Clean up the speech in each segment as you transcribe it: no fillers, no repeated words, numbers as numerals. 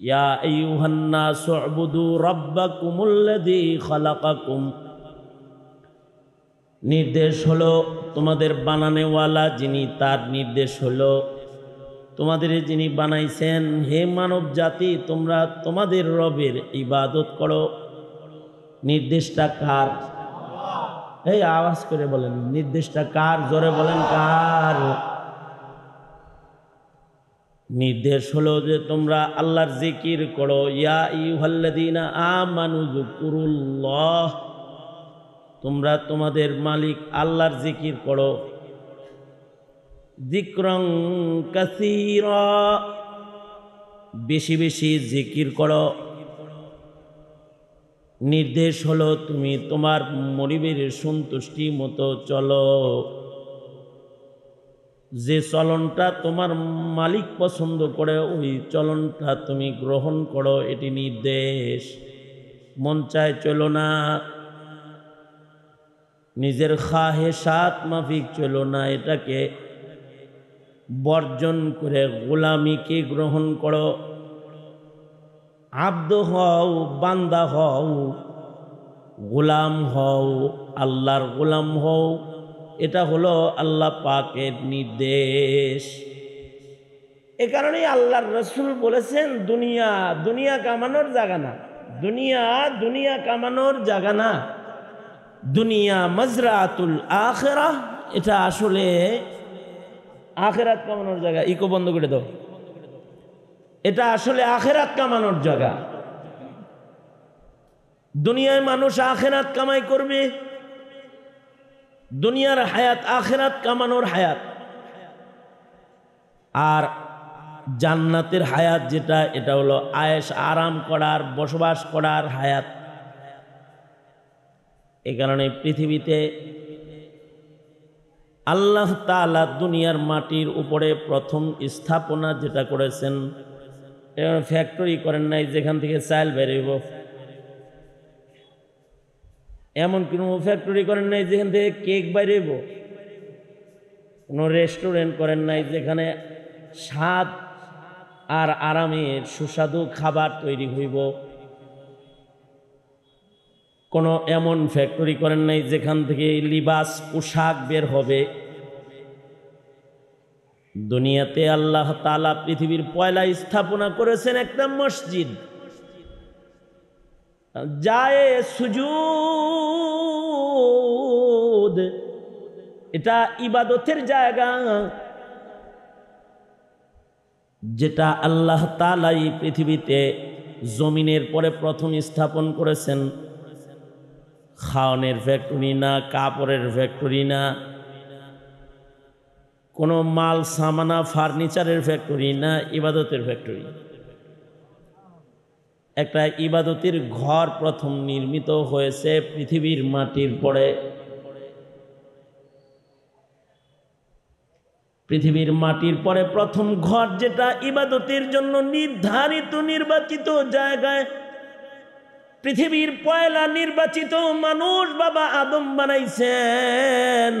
ইয়া আইয়ুহান নাসু উবুদু রাব্বাকুমুল্লাযী খালাকাকুম। নির্দেশ হলো তোমাদের বানানেওয়ালা যিনি, তার নির্দেশ হলো তোমাদের যিনি বানাইছেন, হে মানব জাতি তোমরা তোমাদের রবের ইবাদত করো। নির্দেশটা কার? এই আওয়াজ করে বলেন, নির্দেশটা কার? জোরে বলেন কার? নির্দেশ হলো যে তোমরা আল্লাহর জিকির করো। ইয়া আইয়ুহাল্লাযীনা আমানু যুকুরুল্লাহ, তোমরা তোমাদের মালিক আল্লাহর জিকির করো। যিকরান কাসীরা, বেশি বেশি জিকির করো। নির্দেশ হলো তুমি তোমার মনিবের সন্তুষ্টি মতো চলো, যে চলনটা তোমার মালিক পছন্দ করে ওই চলনটা তুমি গ্রহণ করো, এটি নির্দেশ। মন চায় চলো না, নিজের খাহেসাত মাফিক চলো না, এটাকে বর্জন করে গোলামিকে গ্রহণ করো। আব্দ হও, বান্দা হও, গোলাম হও, আল্লাহর গোলাম হও, এটা হলো আল্লাহ পাকের নির্দেশ। এ কারণেই আল্লাহর রাসূল বলেছেন দুনিয়া দুনিয়া কামানোর জায়গা না, দুনিয়া দুনিয়া কামানোর জায়গা না, দুনিয়া মাজরাতুল আখিরাহ, এটা আসলে আখিরাত কামানোর জায়গা। ইকো বন্ধ করে দাও, এটা আসলে আখিরাত কামানোর জায়গা। দুনিয়ায় মানুষ আখিরাত কামাই করবে, দুনিয়ার হায়াত আখিরাত কামানোর হায়াত। আর জান্নাতের হায়াত যেটা, এটা হলো আয়েশ আরাম করার, বসবাস করার হায়াত। এই কারণে পৃথিবীতে আল্লাহ তাআলা দুনিয়ার মাটির উপরে প্রথম স্থাপনা যেটা করেছেন, ফ্যাক্টরি করেন নাই যেখান থেকে চাল বেরোব, এমন কোনো ফ্যাক্টরি করেন নাই যেখান থেকে কেক বেরোব, কোনো রেস্টুরেন্ট করেন নাই যেখানে স্বাদ আর আরামের সুস্বাদু খাবার তৈরি হইব, কোনো এমন ফ্যাক্টরি করেন নাই যেখান থেকে লিবাস পোশাক বের হবে। দুনিয়াতে আল্লাহ তাআলা পৃথিবীর পয়লা স্থাপনা করেছেন একটা মসজিদ, যায় সুজুদ, এটা ইবাদতের জায়গা, যেটা আল্লাহ তাআলা এই পৃথিবীতে জমিনের পরে প্রথম স্থাপন করেছেন। খাওয়ানোর ফ্যাক্টরি না, কাপড়ের ফ্যাক্টরি না, কোনো মাল সামানা ফার্নিচারের ফ্যাক্টরি না, ইবাদতের ফ্যাক্টরি। একটা ইবাদতের ঘর প্রথম নির্মিত হয়েছে পৃথিবীর মাটির পরে। পৃথিবীর মাটির পরে প্রথম ঘর যেটা ইবাদতের জন্য নির্ধারিত নির্বাচিত জায়গায় পৃথিবীর পয়লা নির্বাচিত মানুষ বাবা আদম বানাইছেন।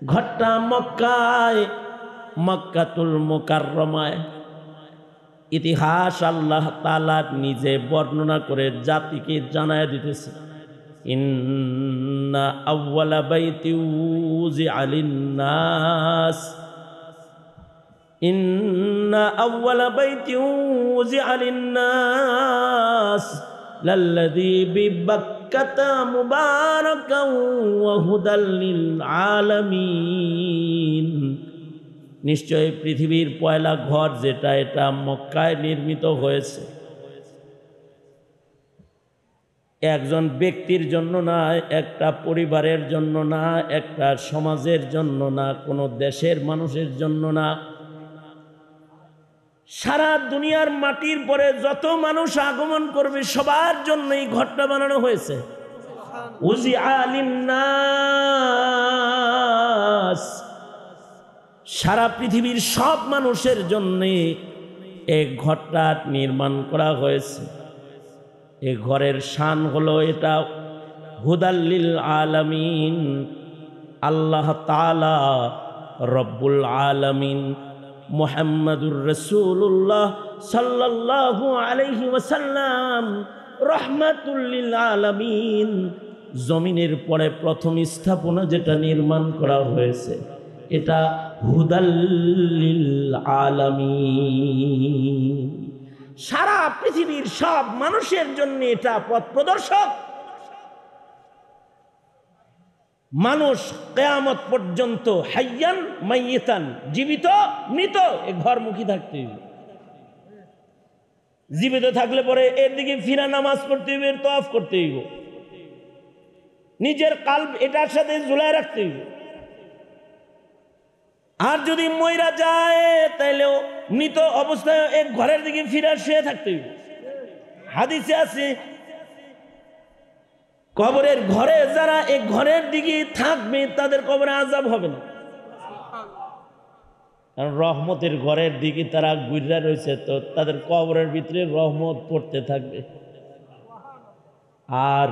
ঘরটা মক্কায়, মক্কাতুল মুকাররমায়। ইতিহাস আল্লাহ তাআলা নিজে বর্ণনা করে জাতিকে জানায় দিতেছে, ইন্না আউওয়ালা বাইতি উযিআ লিন-নাস, ইন্না আউওয়ালা বাইতি উযিআ লিন-নাস লাল্লাযী বিবাক্কাতা মুবারাকান ওয়া হুদাল লিল আলামিন। নিশ্চয় পৃথিবীর পয়লা ঘর যেটা, এটা মক্কায় নির্মিত হয়েছে। একজন ব্যক্তির জন্য না, একটা পরিবারের জন্য না, একটা সমাজের জন্য না, কোনো দেশের মানুষের জন্য না, সারা দুনিয়ার মাটির পরে যত মানুষ আগমন করবে সবার জন্য এই ঘরটা বানানো হয়েছে। উযিআ লিন-নাস, সারা পৃথিবীর সব মানুষের জন্য এই ঘরটা নির্মাণ করা হয়েছে। এই ঘরের শান হলো এটা হুদাল লিল আলামিন। আল্লাহ তাআলা রব্বুল আলামিন মুহাম্মাদুর রাসূলুল্লাহ সাল্লাল্লাহু আলাইহি ওয়াসাল্লাম রাহমাতুল লিল আলামিন, জমিনের পরে প্রথম স্থাপনা যেটা নির্মাণ করা হয়েছে এটা হুদাল লিল আলামিন, সারা পৃথিবীর সব মানুষের জন্য এটা পথ প্রদর্শক। মানুষ কিয়ামত পর্যন্ত হাইয়ান মাইয়িতান, জীবিত মৃত, এ ঘরমুখী থাকতে হবে। জীবিত থাকলে পরে এর দিকে ফিরা নামাজ পড়তে হইবে, তওয়াফ করতে হইবে, নিজের কাল্ব এটার সাথে ঝুলায় রাখতে হইবে। আর যদি মইরা যায় তাইলেও মৃত অবস্থায় এক ঘরের দিকে ফিরা শুয়ে থাকতে হইবে। হাদিসে আছে কবরের ঘরে যারা এক ঘরের দিকে থাকবে তাদের কবরে আযাব হবে না, কারণ রহমতের ঘরের দিকে তারা ঘুরে রয়েছে, তো তাদের কবরের ভিতরে রহমত পড়তে থাকবে। আর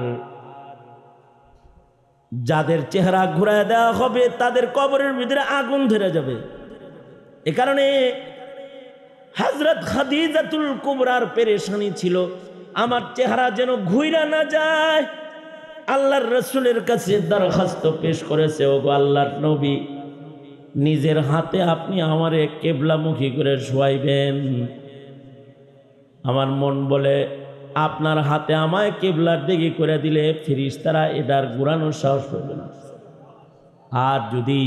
যাদের চেহারা ঘুরায় দেওয়া হবে তাদের কবরের ভিতরে আগুন ধরে যাবে। এ কারণে হযরত খাদিজাতুল কুবরার পেরেশানি ছিল, আমার চেহারা যেন ঘুরা না যায়। আল্লাহর রাসূলের কাছে দরখাস্ত পেশ করেছে, ওগো আল্লাহর নবী, নিজের হাতে আপনি আমারে কিবলামুখী করে শোয়াইবেন। আমার মন বলে আপনার হাতে আমায় কিবলার দিকে করে দিলে ফেরেশতারা এটার ঘুরানোর সাহস পাবে না। আর যদি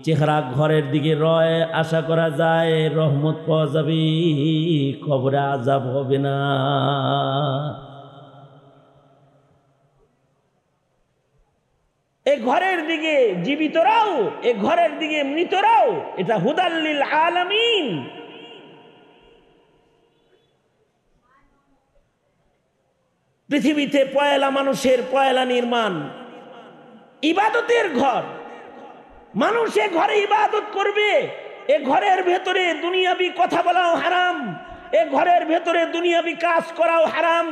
চেহারা ঘরের দিকে রয়, আশা করা যায় রহমত পাওয়া যাবে, কবরে আযাব হবে না। এ ঘরের দিকে জীবিতরাও, এ ঘরের দিকে মৃতরাও, এটা হুদাল লিল আলামিন। পৃথিবীতে পয়লা মানুষের পয়লা নির্মাণ, ইবাদতের ঘর। মানুষ এ ঘরে ইবাদত করবে। এ ঘরের ভেতরে দুনিয়াবি কথা বলাও হারাম, এ ঘরের ভেতরে দুনিয়াবি কাজ করাও হারাম,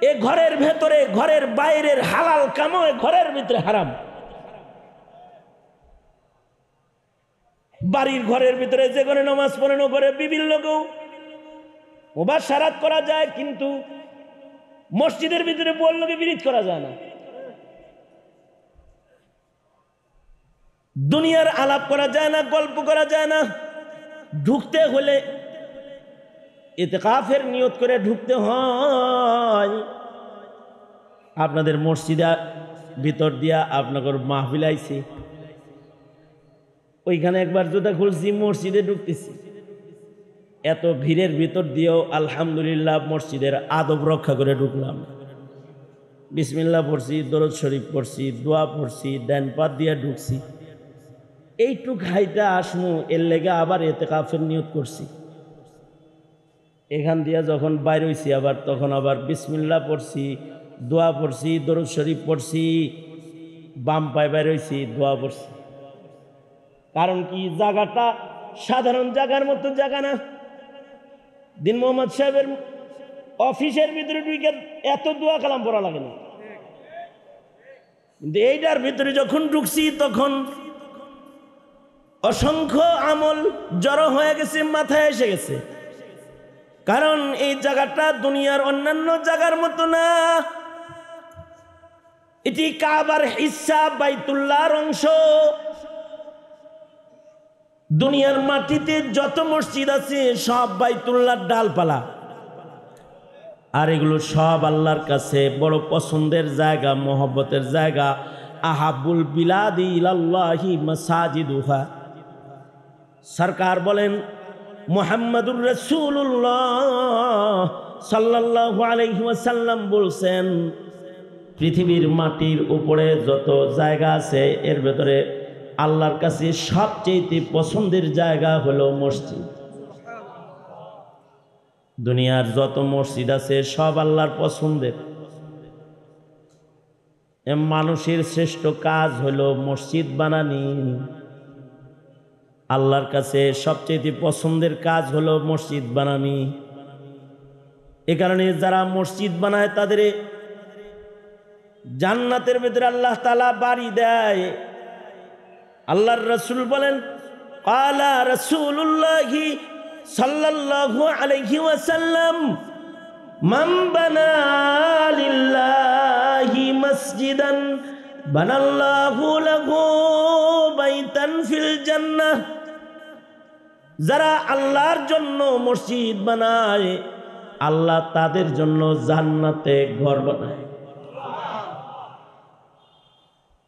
এ ঘরের ভেতরে ঘরের বাইরের হালাল কামও এ ঘরের ভিতরে হারাম। বাড়ির ঘরের ভিতরে যে ঘরে নামাজ পড়েন ও ঘরে বিভিন্ন কেউ মুবাশশারাত করা যায়, কিন্তু মসজিদের ভিতরে বললোকে বিরিদ করা যায় না। দুনিয়ার আলাপ করা যায় না, গল্প করা যায় না। ঢুকতে হলে ইতিকাফের নিয়ত করে ঢুকতে হয়। আপনাদের মসজিদে ভিতর দিয়া আপনাদের মাহফিল আইছি, ওইখানে একবার জুতা খুলছি, মসজিদে ঢুকতেছি, এত ভিড়ের ভিতর দিয়েও আলহামদুলিল্লাহ মসজিদের আদব রক্ষা করে ঢুকলাম। বিসমিল্লাহ পড়ছি, দরুদ শরীফ পড়ছি, দোয়া পড়ছি, ডান পাত দিয়ে ঢুকছি। এইটুক হাইটা আসমু এর লেগে আবার ইতিকাফের নিয়ত করছি। এখান দিয়া যখন বাইর হইছি আবার তখন আবার বিসমিল্লাহ পড়ছি, দোয়া পড়ছি, দরুদ শরীফ পড়ছি, বাম পায়ে বাইর হইছি, দোয়া পড়ছি। কারণ কি, জায়গাটা সাধারণ জায়গার মতো জায়গা না। দিন মোহাম্মদ সাহেবের অফিসের ভিতরে ঢুকে এত দোয়া কালাম পড়া লাগে না, কিন্তু এইটার ভিতরে যখন ঢুকছি তখন অসংখ্য আমল জড়ো হয়ে গেছে, মাথায় এসে গেছে। কারণ এই জায়গাটা দুনিয়ার অন্যান্য জায়গার মতো না, এটি কাবার হিস্সা, বাইতুল্লাহর অংশ। দুনিয়ার মাটিতে যত মসজিদ আছে সব বাইতুল্লাহর ডালপালা, আর এগুলো সব আল্লাহর কাছে বড় পছন্দের জায়গা, মহব্বতের জায়গা। আহাবুল বিলাদি ইলাল্লাহি মাসাজিদুহা। সরকার বলেন মুহাম্মাদুর রাসূলুল্লাহ সাল্লাল্লাহু আলাইহি ওয়াসাল্লাম বলছেন, পৃথিবীর মাটির উপরে যত জায়গা আছে এর ভেতরে আল্লাহর কাছে সবচেয়ে পছন্দের জায়গা হলো মসজিদ। দুনিয়ার যত মসজিদ আছে সব আল্লাহর পছন্দের। মানুষের শ্রেষ্ঠ কাজ হলো মসজিদ বানানি। আল্লাহর কাছে সবচেয়ে পছন্দের কাজ হলো মসজিদ বানানি। এ কারণে যারা মসজিদ বানায় তাদের জান্নাতের ভিতরে আল্লাহ তাআলা বাড়ি দেয়। আল্লাহর রাসূল বলেন, ক্বালা রাসূলুল্লাহি সাল্লাল্লাহু আলাইহি ওয়াসাল্লাম মান বানা লিল্লাহি মসজিদান বানাল্লাহু লাহু বাইতান ফিল জান্নাহ, যারা আল্লাহর জন্য মসজিদ বানায় আল্লাহ তাদের জন্য জান্নাতে ঘর বানায়।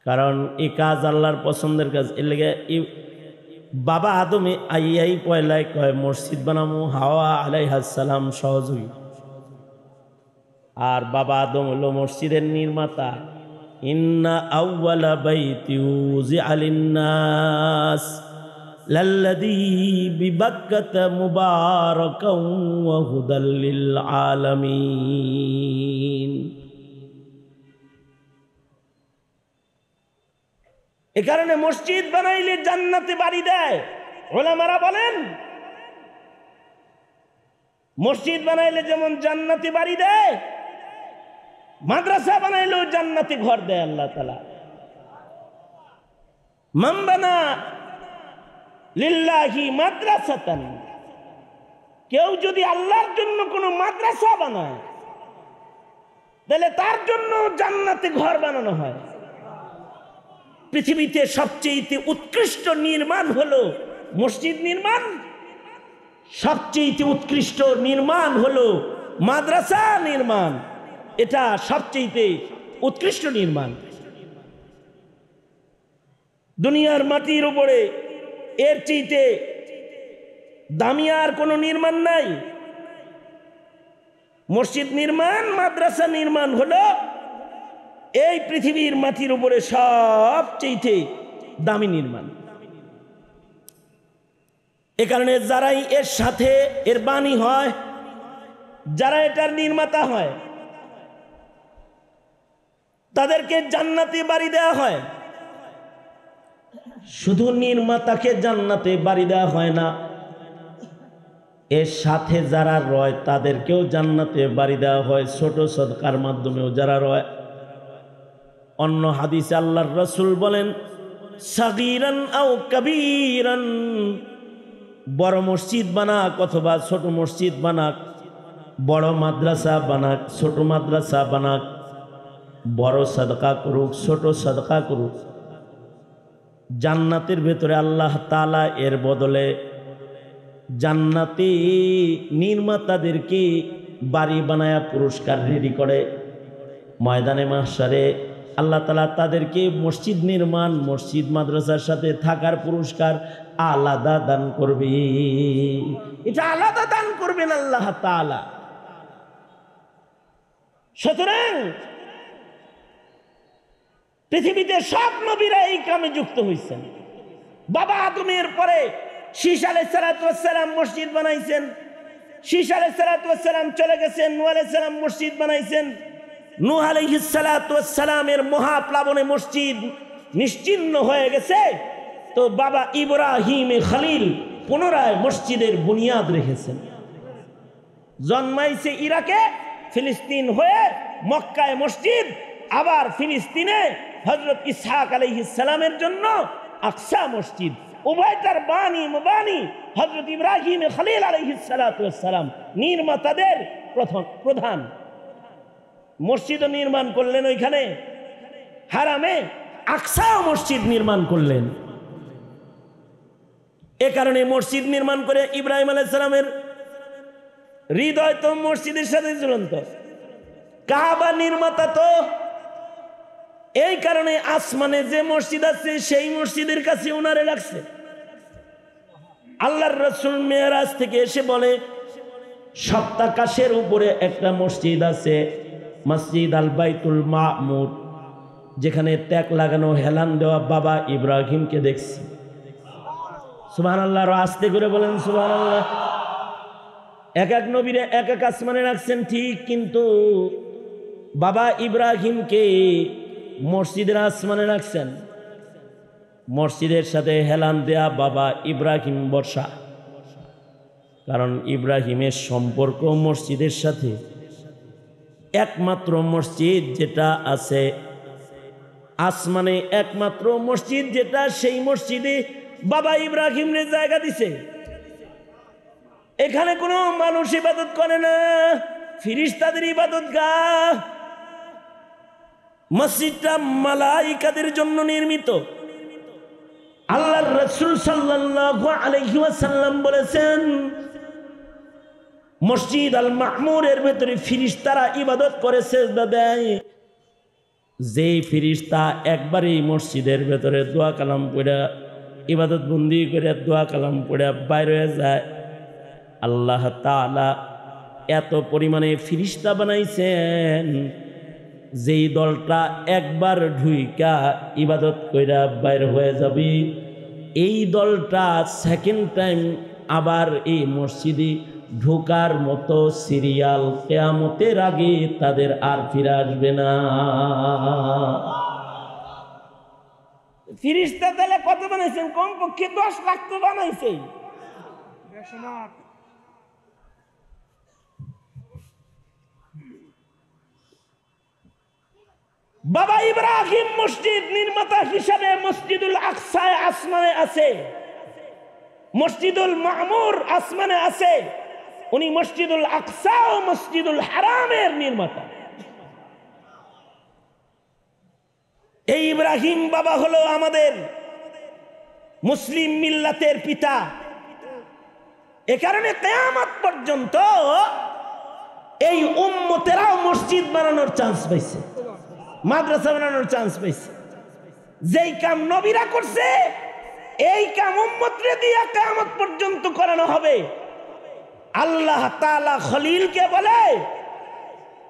কারণ এই কাজ আল্লাহর পছন্দের কাজ। এর লেগে বাবা আদমে আইয়াই পয়লায় কয় মসজিদ বানামো, হাওয়া আলাইহিস সালাম সহযোগী। আর বাবা আদম হলো মসজিদের নির্মাতা। ইন্না আউওয়ালা বাইতি উযিআ লিন-নাস লাল্লাযী বিবাক্কাতা মুবারাকান ওয়া হুদাল লিল আলামিন। এ কারণে মসজিদ বানাইলে জান্নাতে বাড়ি দেয়। উলামারা বলেন মসজিদ বানাইলে যেমন জান্নাতে বাড়ি দেয়, মাদ্রাসা বানাইলেও জান্নাতে ঘর দেয় আল্লাহ তাআলা। মান বানা লিল্লাহি মাদ্রাসাতান, কেউ যদি আল্লাহর জন্য কোনো মাদ্রাসা বানায় তাহলে তার জন্য জান্নাতে ঘর বানানো হয়। পৃথিবীতে সবচেয়ে উৎকৃষ্ট নির্মাণ হলো মসজিদ নির্মাণ, সবচেয়ে উৎকৃষ্ট নির্মাণ হলো মাদ্রাসা নির্মাণ। এটা সবচেয়ে উৎকৃষ্ট নির্মাণ। দুনিয়ার মাটির উপরে এর চেয়ে দামি আর কোনো নির্মাণ নাই। মসজিদ নির্মাণ, মাদ্রাসা নির্মাণ হলো এই পৃথিবীর মাটির উপরে সবচেয়ে দামি নির্মাণ। এ কারণে যারাই এর সাথে এর বাণী হয়, যারা এটার নির্মাতা হয়, তাদেরকে জান্নাতে বাড়ি দেওয়া হয়। শুধু নির্মাতাকে জান্নাতে বাড়ি দেওয়া হয় না, এর সাথে যারা রয় তাদেরকেও জান্নাতে বাড়ি দেওয়া হয়, ছোট সদকার মাধ্যমেও যারা রয়। অন্য হাদিসে আল্লাহর রাসূল বলেন সাগীরান আও কাবীরান, বড় মসজিদ বানাক অথবা ছোট মসজিদ বানাক, বড় মাদ্রাসা বানাক ছোট মাদ্রাসা বানাক, বড় সাদকা করুক ছোট সাদকা করুক, জান্নাতের ভেতরে আল্লাহ তাআলা এর বদলে জান্নাতি নির্মাতাদেরকে বাড়ি বানায়া পুরস্কার রেডি করে। ময়দানে মাহশারে আল্লাহ তাআলা তাদেরকে মসজিদ নির্মাণ, মসজিদ মাদ্রাসার সাথে থাকার পুরস্কার আলাদা দান করবে। এটা আলাদা দান করবেন আল্লাহ তাআলা। সুতরাং পৃথিবীতে সব নবীরা এই কামে যুক্ত হয়েছেন। বাবা আদমের পরে শীশ আলাইহিস সালাতু ওয়াস সালাম মসজিদ বানাইছেন। শীশ আলাইহিস সালাতু ওয়াস সালাম চলে গেছেন, নূহ আলাইহিস সালাম মসজিদ বানাইছেন। নূহ আলাইহিস সালাতু ওয়াস সালামের মহাপ্লাবনে মসজিদ নিশ্চিহ্ন হয়ে গেছে, তো বাবা ইব্রাহিম খলিল পুনরায় মসজিদের বুনিয়াদ রেখেছেন। জন্মাইছে ইরাকে, ফিলিস্তিন হয়ে মক্কায় মসজিদ, আবার ফিলিস্তিনে হযরত ইসহাক আলাইহিস সালামের জন্য আকসা মসজিদ। উভয়টার বাণী মুবানি হযরত ইব্রাহিম খলিল আলাইহিস সালাতু ওয়াস সালাম নির্মাতাদের প্রধান। মসজিদ নির্মাণ করলেন ওইখানে হারামে, আকসা মসজিদ নির্মাণ করলেন। এ কারণে মসজিদ নির্মাণ করে ইব্রাহিম আলাইহিস সালামের হৃদয় তো মসজিদের সাথে ঝুলন্ত। কাবা নির্মাতা তো, এই কারণে আসমানে যে মসজিদ আছে সেই মসজিদের কাছে ওনারে রাখছে। আল্লাহর রাসূল মেরাজ থেকে এসে বলে সপ্তাকাশের উপরে একটা মসজিদ আছে, মসজিদ আল বাইতুল মামুর, যেখানে ট্যাগ লাগানো হেলান দেওয়া বাবা ইব্রাহিমকে দেখছি। সুবহানাল্লাহ, আর আস্তে করে বলেন সুবহানাল্লাহ। এক এক নবীরে এক এক আসমানে রাখছেন ঠিক, কিন্তু বাবা ইব্রাহিমকে মসজিদের আসমানে রাখছেন। মসজিদের সাথে হেলান দেয়া বাবা ইব্রাহিম বর্ষা, কারণ ইব্রাহিমের সম্পর্ক মসজিদের সাথে। একমাত্র মসজিদ যেটা আছে আসমানে, একমাত্র মসজিদ যেটা, সেই মসজিদে বাবা ইব্রাহিমরে জায়গা দিছে। এখানে কোনো মানুষ ইবাদত করে না, ফেরেশতাদের ইবাদতগাহ। মসজিদটা মালাইকাদের জন্য নির্মিত। আল্লাহর রাসূল সাল্লাল্লাহু আলাইহি ওয়াসাল্লাম বলেছেন, মসজিদ আল মামুরের ভেতরে ফেরেশতারা ইবাদত করে সিজদা দেয়। যে ফেরেশতা একবারই মসজিদের ভেতরে দোয়া কালাম পড়া ইবাদত বন্দি করে দোয়া কালাম পড়া বাইরে হয়ে যায়, আল্লাহ তাআলা এত পরিমাণে ফেরেশতা বানাইছেন, যেই দলটা একবার ঢুইকা ইবাদত কইরা বাইর হয়ে যাবে, এই দলটা সেকেন্ড টাইম আবার এই মসজিদে ঢোকার মতো সিরিয়াল কিয়ামতের আগে তাদের আর ফিরে আসবে না। ফেরেশতা তাহলে কত বানাইছেন? কমপক্ষে 10 লাখ তো বানাইছে। বাবা ইব্রাহিম মসজিদ নির্মাতা হিসাবে মসজিদুল আকসায় আসমানে আছে, মসজিদুল মামুর আসমানে আছে। উনি মসজিদুল আকসা ও মসজিদুল হারামের নির্মাতা। এই ইব্রাহিম বাবা হলো আমাদের মুসলিম মিল্লাতের পিতা। এ কারণে কিয়ামত পর্যন্ত এই উম্মতেরাও মসজিদ বানানোর চান্স পাইছে, মাদ্রাসা বানানোর চান্স পাইছে। যেই কাম নবীরা করছে এই কাম উম্মতরে দিয়া কিয়ামত পর্যন্ত করানো হবে। আল্লাহ তাআলা খলিলকে বলে,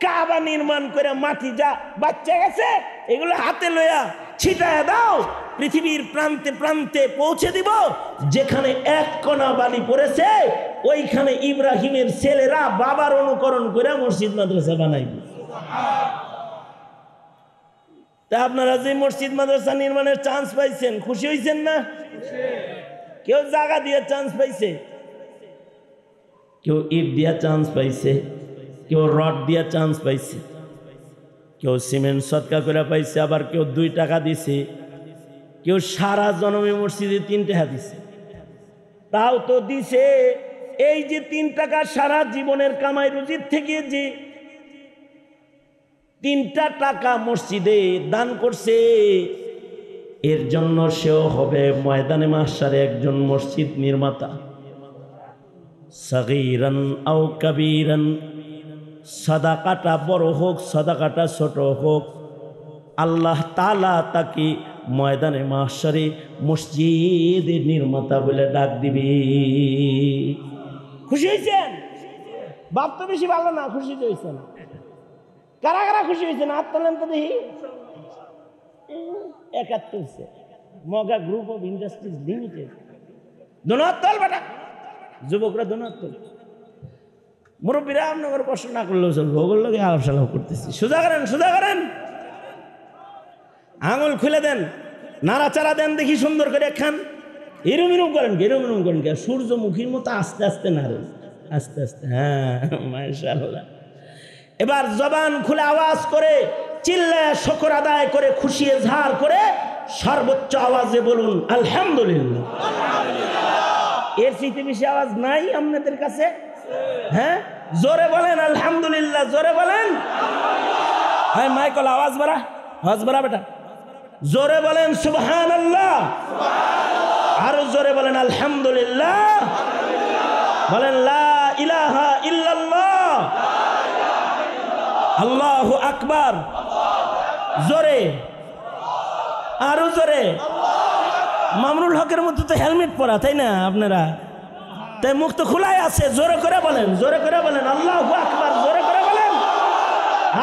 কাবা নির্মাণ করে মাটি যা বাচ্চা গেছে এগুলো হাতে লইয়া ছিটায় দাও, পৃথিবীর প্রান্তে প্রান্তে পৌঁছে দিব। যেখানে এক কণা বালি পড়েছে ওইখানে ইব্রাহিমের ছেলেরা বাবার অনুকরণ করে মসজিদ মাদ্রাসা বানাইবে। তা আপনারা যে মসজিদ মাদ্রাসা নির্মাণের চান্স পাইছেন, খুশি হয়েছেন না? কেউ জায়গা দিয়ে চান্স পাইছে, কেউ ইট দিয়া চান্স পাইছে, কেউ রড দিয়া চান্স পাইছে, কেউ সিমেন্ট সৎকা করে পাইছে, আবার কেউ 2 টাকা দিছে, কেউ সারা জন্মে মসজিদে 3 টাকা দিছে। তাও তো দিছে এই যে 3 টাকা সারা জীবনের কামাই রুজির থেকে যে 3টা টাকা মসজিদে দান করছে, এর জন্য সেও হবে ময়দানে মাহশারে একজন মসজিদ নির্মাতা। সগীরান আও কবীরান, সাদাকাটা বড় হোক সাদাকাটা ছোট হোক, আল্লাহ তাআলা তাকে ময়দানে মাহশারে মসজিদ নির্মাতা বলে ডাক দিবে। খুশি হয়েছেন? বাপ তো বেশি ভালো না, খুশি হয়েছেন? কারা কারা খুশি হয়েছেন? হাত তোলেন তো দেখি। 71 মগা গ্রুপ অফ ইন্ডাস্ট্রিজ লিমিটেড। ধন্যবাদ তোল বেটা, যুবকরা ধন্যবাদ তোল। মুরব্বীরা আপনার কষ্ট না করলেও চলবে, ওগুলো লোকে আলাপ সালাপ করতেছি। সোজা করেন, সোজা করেন, আঙুল খুলে দেন, নাড়াচাড়া দেন দেখি সুন্দর করে খান। এরম এরম করেন, এরম এরম করেন, সূর্যমুখীর মতো আস্তে আস্তে নাড়েন, আস্তে আস্তে। হ্যাঁ মাশাআল্লাহ। এবার জবান খুলে আওয়াজ করে চিল্লায় শুকর আদায় করে খুশি এজহার করে সর্বোচ্চ আওয়াজে বলুন আলহামদুলিল্লাহ। এর চেয়ে বেশি আওয়াজ নাই আপনাদের কাছে? হ্যাঁ জোরে বলেন আলহামদুলিল্লাহ, জোরে বলেন। হ্যাঁ মাইকল আওয়াজ বাড়া, আওয়াজ বাড়া বেটা। জোরে বলেন সুবহানাল্লাহ, আরো জোরে বলেন আলহামদুলিল্লাহ, বলেন লা ইলাহা ইল্লাল্লাহ, আল্লাহু আকবার। জোরে, আরো জোরে। মামুনুল হকের মতো তো হেলমেট পরা, তাই না আপনারা? তাই মুখ তো খোলাই আছে, জোরে করে বলেন, জোরে করে বলেন আল্লাহু আকবার, জোরে করে বলেন,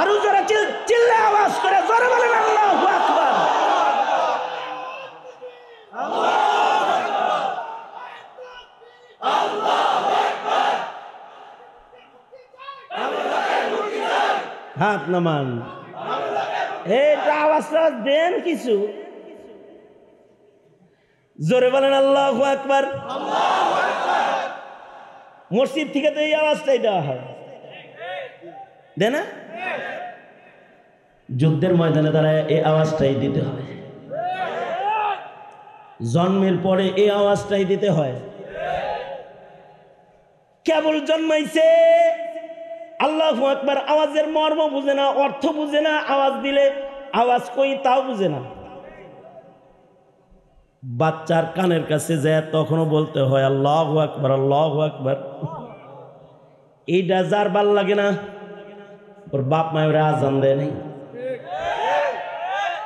আরো জোরে চিল্লে আওয়াজ করে জোরে বলেন আল্লাহু আকবার। হাত নামান, এটা আওয়াজটা দেন কিছু, জোরে বলেন আল্লাহু আকবার। মসজিদ থেকে তো এই আওয়াজটাই দেওয়া হয়, দেয় না? যুদ্ধের ময়দানে দাঁড়ায় এই আওয়াজটাই দিতে হয়, জন্মের পরে এই আওয়াজটাই দিতে হয়। কেবল জন্মাইছে, আল্লাহু আকবার আওয়াজের মর্ম বুঝে না, অর্থ বুঝে না, আওয়াজ দিলে আওয়াজ কই তাও বুঝে না। বাচ্চার কানের কাছে যায় তখনও বলতে হয় আল্লাহু আকবার আল্লাহু আকবার। এইটা যার ভাল লাগে না, ওর বাপ মায়ের আজান দেয় নাই,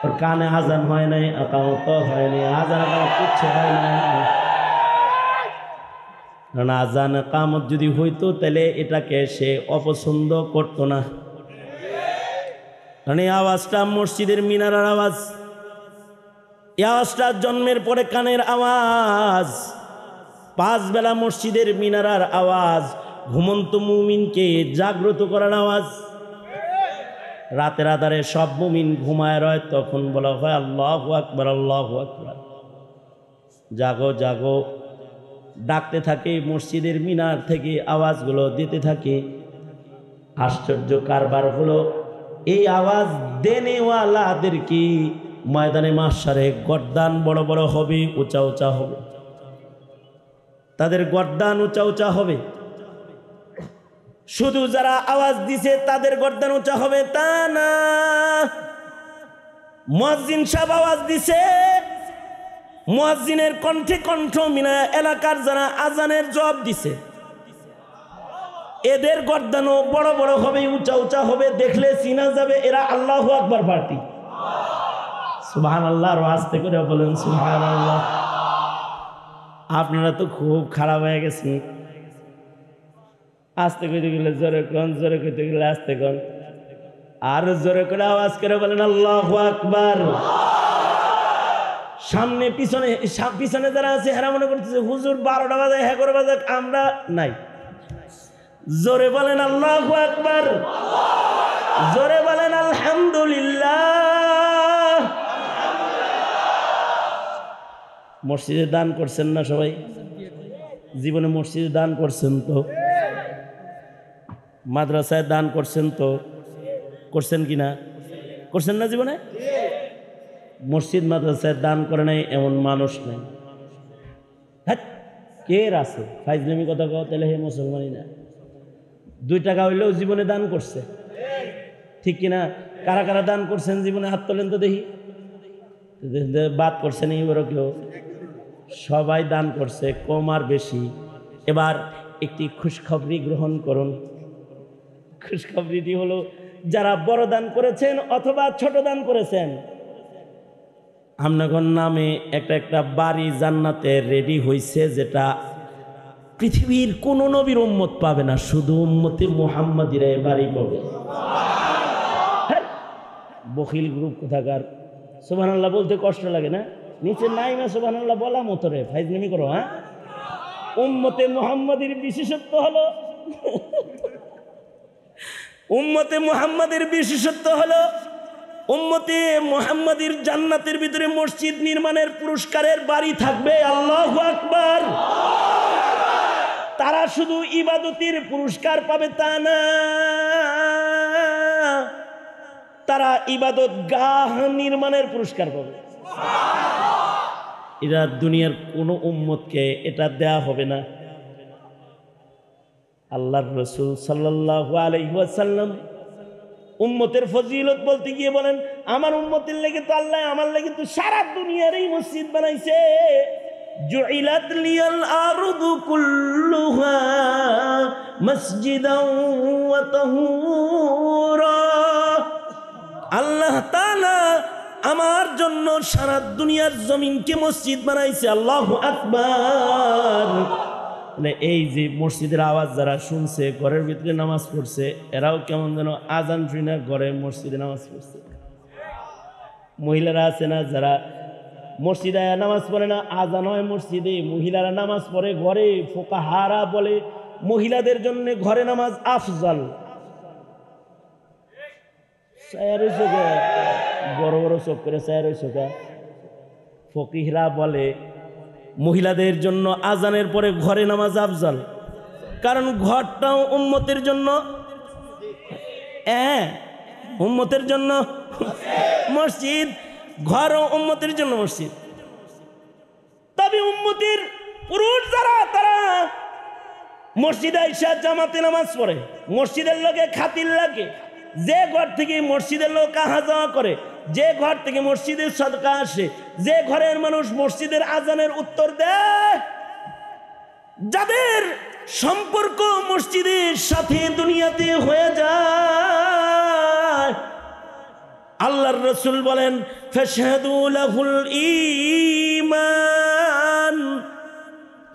ওর কানে আজান হয় নাই, আকামত হয় নাই, আজান আকামত কিচ্ছু হয় নাই। কারণ আজান আকামত যদি হইতো তাহলে এটাকে সে অপছন্দ করতো না। কারণ এই আওয়াজটা মসজিদের মিনারের আওয়াজ, এই আওয়াজটা জন্মের পরে কানের আওয়াজ, 5 বেলা মসজিদের মিনারার আওয়াজ, ঘুমন্ত মুমিনকে জাগ্রত করার আওয়াজ। রাতের আধারে সব মুমিন ঘুমায় রয়, তখন বলা হয় আল্লাহু আকবার আল্লাহু আকবার। জাগো জাগো ডাকতে থাকে, মসজিদের মিনার থেকে আওয়াজগুলো দিতে থাকে। আশ্চর্য কারবার হলো, এই আওয়াজ দেনেওয়ালাদের কি ময়দানে মাশারে গর্দান বড় বড় হবে, উঁচা উঁচা হবে, তাদের গর্দান উঁচা উঁচা হবে। শুধু যারা আওয়াজ দিছে তাদের গর্দান উঁচা হবে তা না, মুয়াজ্জিন সাহেব আওয়াজ দিছে, মুয়াজ্জিনের কণ্ঠে কণ্ঠ মিলায় এলাকার যারা আজানের জবাব দিছে এদের গর্দানও বড় বড় হবে, উঁচা উঁচা হবে, দেখলে চিনা যাবে এরা আল্লাহু আকবার পার্টি। সুবহানাল্লাহ, আর আস্তে করে বলেন সুবহানাল্লাহ। আপনারা তো খুব খারাপ হয়ে গেছেন, আস্তে কইতে গেলে জোরে কন, জোরে কইতে গেলে আস্তে কন, আর জোরে করে আওয়াজ করে বলেন আল্লাহু আকবার। সামনে পিছনে পিছনে যারা আছে এরা মনে করতেছে হুজুর 12টা বাজে, 11 বাজে, আমরা নাই। জোরে বলেন আল্লাহু আকবার, জোরে বলেন আলহামদুলিল্লাহ। মসজিদে দান করছেন না সবাই? জীবনে মসজিদে দান করছেন তো? মাদ্রাসায় দান করছেন তো? করছেন কি না? করছেন না জীবনে? মসজিদ মাদ্রাসায় দান করে নাই এমন মানুষ নাই। হ্যাঁ, কে আছে ফাইজলামি কথা কও, তাহলে হে মুসলমানই না। 2 টাকা হইলেও জীবনে দান করছে, ঠিক কিনা? কারা কারা দান করছেন জীবনে হাত তোলেন তো দেখি। বাদ করছেন এবারও কেউ? সবাই দান করছে, কম আর বেশি। এবার একটি খুশখবরি গ্রহণ করুন। খুশখবরিটি হলো, যারা বড় দান করেছেন অথবা ছোট দান করেছেন, আপনার নামে একটা বাড়ি জান্নাতে রেডি হয়েছে, যেটা পৃথিবীর কোন নবীর উম্মত পাবে না, শুধু উম্মতে মুহাম্মাদিরা বাড়ি পাবে। বখিল গ্রুপ কোথাকার। সুবহানাল্লাহ বলতে কষ্ট লাগে না? নিচে নাই না সুবহানাল্লাহ বলা মতো রে, ফাইজলামি করো। হ্যাঁ, উম্মতে মুহাম্মাদির বিশেষত্ব হলো, উম্মতে মুহাম্মাদের বিশেষত্ব হলো, উম্মতে মুহাম্মাদির জান্নাতের ভিতরে মসজিদ নির্মাণের পুরস্কারের বাড়ি থাকবে। আল্লাহু আকবার। তারা শুধু ইবাদতের পুরস্কার পাবে তা না, তারা ইবাদত গাহ নির্মাণের পুরস্কার পাবে। এরা দুনিয়ার কোন উম্মতকে এটা দেয়া হবে না। আল্লাহর রাসূল সাল্লাল্লাহু আলাইহি ওয়াসাল্লাম উম্মতের ফজিলত বলতে গিয়ে বলেন, আমার উম্মতের লেগে তো আল্লাহ আমার লেগে তো সারা দুনিয়ার এই মসজিদ বানাইছে। জুইলাত লিয়াল আরদু কুল্লুহা মসজিদাও ওয়া তাহুরা। আল্লাহ তাআলা আমার জন্য সারা দুনিয়ার জমিনকে মসজিদ বানাইছে। আল্লাহু আকবার। এই যে মসজিদের আওয়াজ যারা শুনছে, ঘরের ভিতরে নামাজ পড়ছে, এরাও কেমন যেন আজান শুনে ঘরে মসজিদে নামাজ পড়ছে। মহিলারা আছে না যারা মসজিদে নামাজ পড়ে না, আজান হয় মসজিদে, মহিলারা নামাজ পড়ে ঘরে। ফুকাহারা বলে মহিলাদের জন্য ঘরে নামাজ আফজল। বড় বড় চোখ করে ফকিহরা বলে মহিলাদের জন্য আজানের পরে ঘরে নামাজ আফজল, কারণ ঘরটাও উম্মতের জন্য, উম্মতের জন্য মসজিদ, ঘরও উম্মতের জন্য মসজিদ। তবে উম্মতের পুরুষ যারা, তারা মসজিদে আইসা জামাতে নামাজ পড়ে, মসজিদের লোকে খাতির লাগে, যে ঘর থেকে মসজিদের লোক আহা যাওয়া করে, যে ঘর থেকে মসজিদের সদকা আসে, যে ঘরের মানুষ মসজিদের আজানের উত্তর দেয়, যাদের সম্পর্ক মসজিদের সাথে দুনিয়াতে হয়ে যায়, আল্লাহর রাসূল বলেন ফাশহাদু লাহুল ঈমান,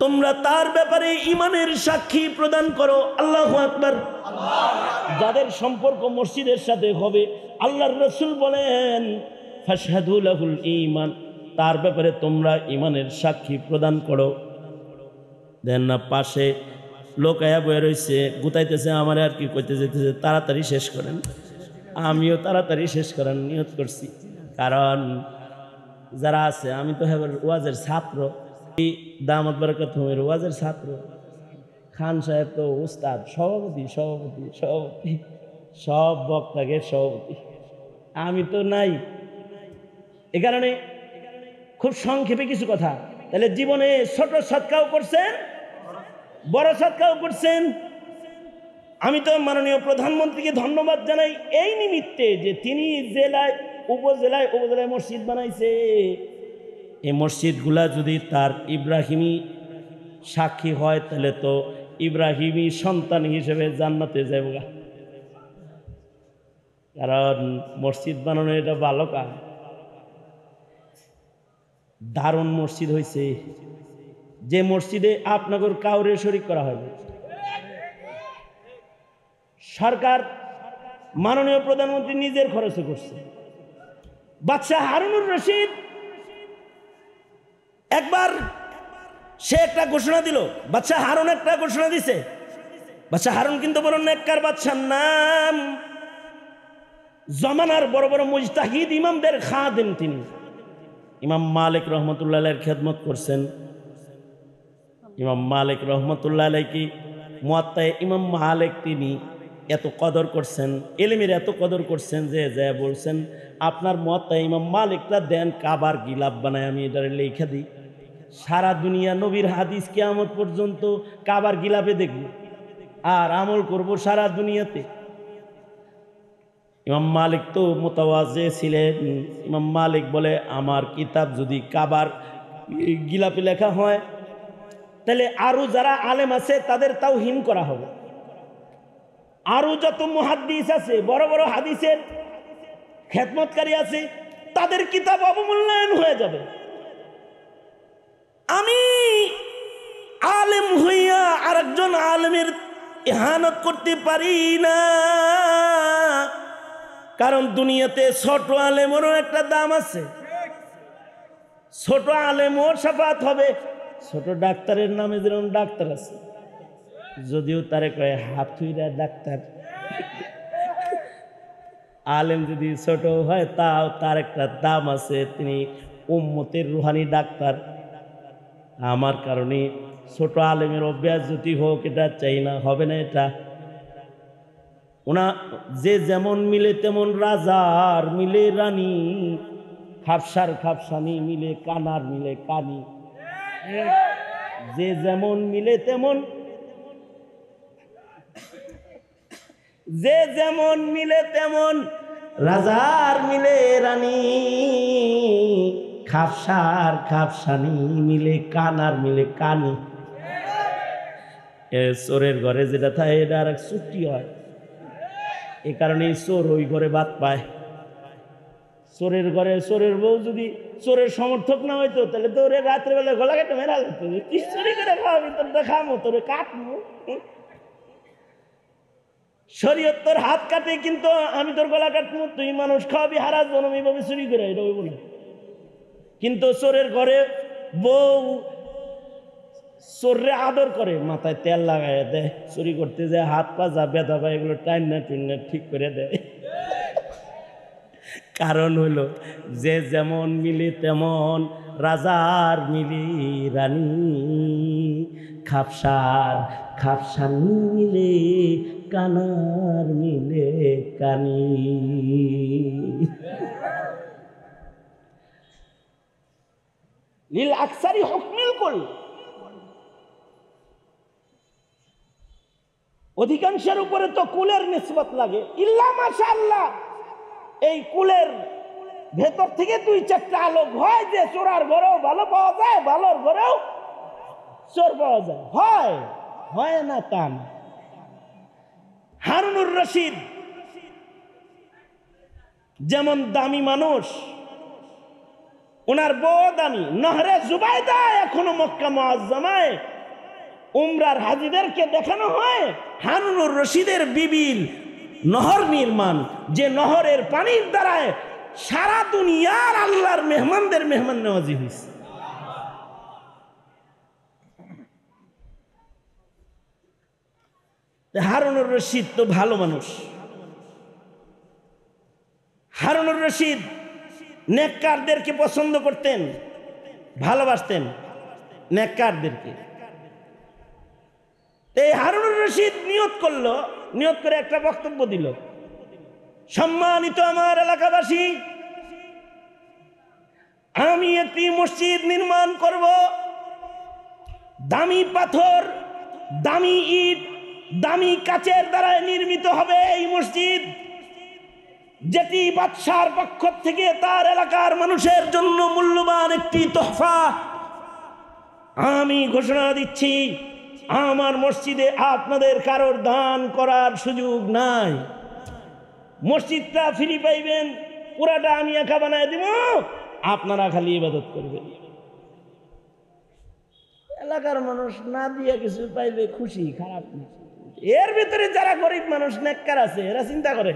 তোমরা তার ব্যাপারে ঈমানের সাক্ষী প্রদান করো। আল্লাহু আকবার। যাদের সম্পর্ক মসজিদের সাথে হবে, আল্লাহর রাসূল বলেন ফাশহাদু লাহুল ঈমান, তার ব্যাপারে তোমরা ঈমানের সাক্ষী প্রদান করো। দেন না পাশে লোক আয়া বয়ে রয়েছে, গুতাইতেছে, আমার আর কি কইতে যেতেছে, তাড়াতাড়ি শেষ করেন। আমিও তাড়াতাড়ি শেষ করার নিয়ত করছি, কারণ যারা আছে, আমি তো হ্যাঁ ওয়াজের ছাত্র, দামাত বারাকাতুহুমের ওয়াজের ছাত্র, খান সাহেব তো উস্তাদ, সভাপতি সভাপতি সভাপতি, সব বক্তাকে সভাপতি, আমি তো নাই। এ কারণে খুব সংক্ষেপে কিছু কথা। তাহলে জীবনে ছোট সৎকাও করছেন, বড় সৎকাও করছেন। আমি তো মাননীয় প্রধানমন্ত্রীকে ধন্যবাদ জানাই এই নিমিত্তে যে তিনি জেলায় উপজেলায় মসজিদ বানাইছে। এই মসজিদগুলা যদি তার ইব্রাহিমী সাক্ষী হয়, তাহলে তো ইব্রাহিমী সন্তান হিসেবে জান্নাতে যাবে, কারণ মসজিদ বানানো এটা ভালো কাজ। দারুণ মসজিদ হয়েছে, যে মসজিদে আপনাদের কাউরে শরীক করা হবে। সরকার, মাননীয় প্রধানমন্ত্রী নিজের খরচে করছে। বাদশাহ হারুনুর রশিদ একবার সে একটা ঘোষণা দিল, বাদশাহ হারুন একটা ঘোষণা দিছে। বাদশাহ হারুন কিন্তু বড় নেককার বাদশার নাম, জমানার বড় বড় মুজতাহিদ ইমামদের খাদেম তিনি। ইমাম মালিক রহমতুল্লাহ আলাইহির খেদমত করছেন। ইমাম মালিক রহমতুল্লাহ আলাইহি কি মুয়াত্তায়ে ইমাম মালিক তিনি এত কদর করছেন, ইলমের এত কদর করছেন যে যা বলছেন আপনার মুয়াত্তায়ে ইমাম মালিকটা দেন কাবার গিলাফ বানায় আমি এটারে লেখা দিই, সারা দুনিয়া নবীর হাদিস কিয়ামত পর্যন্ত কাবার গিলাফে দেখব আর আমল করব সারা দুনিয়াতে। ইমাম মালিক তো মুতাওয়াজ্জে ছিলেন। ইমাম মালিক বলে আমার কিতাব যদি কাবার গিলাফে লেখা হয়, তাহলে আরো যারা আলেম আছে তাদের তাওহীন করা হবে, আরো যত মুহাদ্দিস আছে, বড় বড় হাদিসের খেদমতকারী আছে, তাদের কিতাব অবমূল্যায়ন হয়ে যাবে। আমি আলেম হইয়া আরেকজন আলেমের ইহানত করতে পারি না, কারণ দুনিয়াতে ছোট আলেমেরও একটা দাম আছে। ছোট আলেমও শাফাত হবে। ছোট ডাক্তারের নামে যেরকম ডাক্তার আছে, যদিও তারে কয় হাফুইরা ডাক্তার, আলেম যদি ছোট হয় তাও তার একটা দাম আছে, তিনি উম্মতের রুহানি ডাক্তার। আমার কারণে ছোট আলেমের অভ্যাস যদি হোক এটা চাই না, হবে না এটা। ওনা যে যেমন মিলে তেমন রাজার মিলে রানী, খাপসার খাপসানি মিলে কানার মিলে কানি, যে যেমন মিলে তেমন, যে যেমন মিলে তেমন রাজার মিলে রানী, খাপসার খাপসানি মিলে কানার মিলে কানি। চোরের ঘরে যেটা থাকে এটা আর এক চুক্তি হয়, এ কারণে চোর ওই ঘরে বাদ পায়। চোরের ঘরে চোরের বউ যদি চোরের সমর্থক না হইতো, তাহলে তো ওরে রাত্রেবেলা গলা কেটে মেরা যেত, কি চুরি করে খাওয়াবি, তোরটা খামো, তোরে কাটবো। শরীয়ত তোর হাত কাটে, কিন্তু আমি তোর গলা কাটবো, তুই মানুষ খাওয়াবি হারা জনম এইভাবে চুরি করে, এটা হইব না। কিন্তু চোরের ঘরে বউ চোররে আদর করে, মাথায় তেল লাগাই দেয়, চুরি করতে যায় হাত পা যা ব্যথা পায় এগুলো টাইনা টুইনা ঠিক করে দেয়। কারণ হলো যে যেমন মিলে তেমন রাজার মিলি রানী, খাপসার খাপসানি মিলে কানার মিলে কানি। লীল আকসারি হুকমিল কুল, অধিকাংশের উপরে তো কুলের নিসবত লাগে, ইল্লা মাশাআল্লাহ এই কুলের ভেতর থেকে দুই চারটা আলোক হয় যে চোরার ঘরেও ভালো পাওয়া যায়, ভালোর ঘরেও চোর পাওয়া যায়, হয় না তা না। হারুনুর রশিদ যেমন দামি মানুষ, ওনার বউ দামি। নহরে জুবাইদা এখনো মক্কা মুআজ্জামায় উমরার হাজীদেরকে দেখানো হয় হারুনুর রশিদের বিবির নহর নির্মাণ, যে নহরের পানির দ্বারায় সারা দুনিয়ার আল্লাহর মেহমানদের মেহমান নওয়াজি হয়েছে। হারুনুর রশিদ তো ভালো মানুষ। হারুনুর রশিদ নেককারদেরকে পছন্দ করতেন, ভালোবাসতেন নেককারদেরকে। এই হারুনুর রশিদ নিয়ত করে একটা বক্তব্য দিল, সম্মানিত আমার এলাকাবাসী, আমি একটি মসজিদ নির্মাণ করব, দামি পাথর, দামি ইট, দামি কাচের দ্বারা নির্মিত হবে এই মসজিদ, যেটি বাদশার পক্ষ থেকে তার এলাকার মানুষের জন্য মূল্যবান একটি তোহফা। আমি ঘোষণা দিচ্ছি, আমার মসজিদে আপনাদের কারোর দান করার সুযোগ নাই। মসজিদটা ফ্রি পাইবেন, পুরাটা আমি একা বানায় দিব, আপনারা খালি ইবাদত করবেন। এলাকার মানুষ না দিয়ে কিছু পাইলে খুশি, খারাপ না। এর ভিতরে যারা গরিব মানুষ নেককার আছে, এরা চিন্তা করে,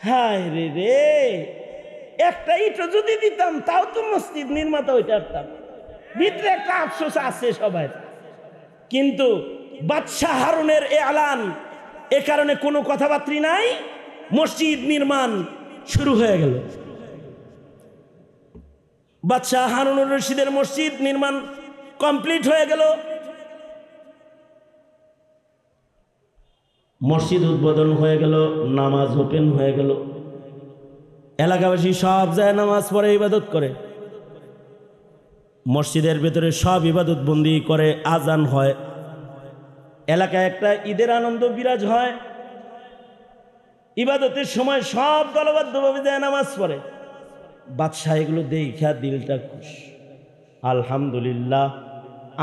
হায় রে রে, একটা ইটও যদি দিতাম তাও তো মসজিদ নির্মাতা হইতে পারতাম। ভিতরে একটা আফসোস আছে সবাই। কিন্তু বাদশাহ হারুনের এলান, এ কারণে কোনো কথাবার্তা নাই, মসজিদ নির্মাণ শুরু হয়ে গেল। বাদশাহ হারুনুর রশিদের মসজিদ নির্মাণ কমপ্লিট হয়ে গেল। মসজিদ উদ্বোধন হয়ে গেল, নামাজ ওপেন হয়ে গেল। এলাকাবাসী সব যায় নামাজ পড়ে ইবাদত করে, মসজিদের ভেতরে সব ইবাদত বন্দি করে, আজান হয়, এলাকায় একটা ঈদের আনন্দ বিরাজ হয়। ইবাদতের সময় সব দলবদ্ধভাবে যায় নামাজ পড়ে। বাদশাহ এগুলো দেখা দিলটা খুশি, আলহামদুলিল্লাহ,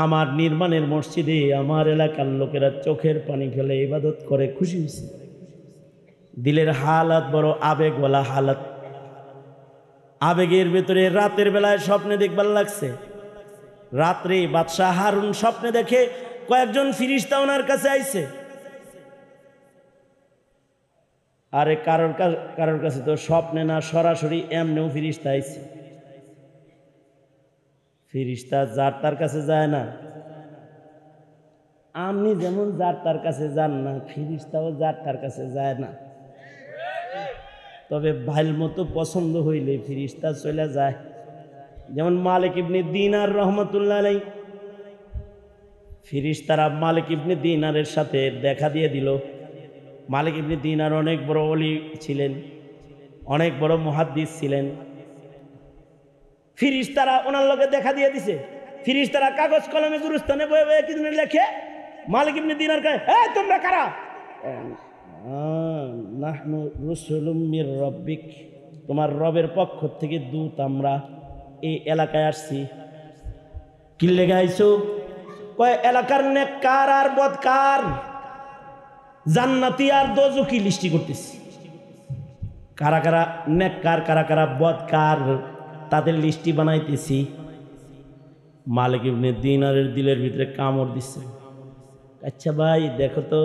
আমার নির্মাণের মসজিদে আমার এলাকার লোকেরা চোখের পানি ফেলে ইবাদত করে, খুশি হয়েছে। দিলের হালাত বড় আবেগওয়ালা হালাত। আবেগের ভেতরে রাতের বেলায় স্বপ্নে দেখবার লাগছে। রাত্রে বাদশাহ হারুন স্বপ্নে দেখে কয়েকজন ফিরিস্তা ওনার কাছে আইছে। আরে কারোর কাছে তো স্বপ্নে না, সরাসরি এমনিও ফিরিস্তা আইছে। ফিরিস্তা যার তার কাছে যায় না, আপনি যেমন যার তার কাছে যান না, ফিরিস্তাও যার তার কাছে যায় না। তবে ভাইল মতো পছন্দ হইলে ফিরিস্তা চলে যায়। যেমন মালিক ইবনে দিনার রহমতুল্লাহ আলাইহি, ফিরিস্তারা মালিক ইবনে দিনারের সাথে দেখা দিয়ে দিল। মালিক ইবনে দিনার অনেক বড় ওলি ছিলেন, অনেক বড় মুহাদ্দিস ছিলেন। ফিরিস্তারা ওনার লোকে দেখা দিয়ে দিছে। ফিরিস্তারা কাগজ কলমে গুরুস্থানে বয়ে বয়ে কি লেখে, মালিক ইবনে দিনার কয়, এই তোমরা কারা? নাহনু রুসুলুম মির রব্বিক, তোমার রবের পক্ষ থেকে দূত, আমরা এই এলাকায় আসছি। কি লেগে আইছো? কয় এলাকার নেককার আর বদকার, জান্নাতি আর দোজখী লিস্টি করতেছি। কারা কারা নেককার, কারা কারা বদকার, তাদের লিস্টি বানাইতেছি। মালিক ইবনে দিনারের দিলের ভিতরে কামড় দিচ্ছে। আচ্ছা ভাই দেখো তো,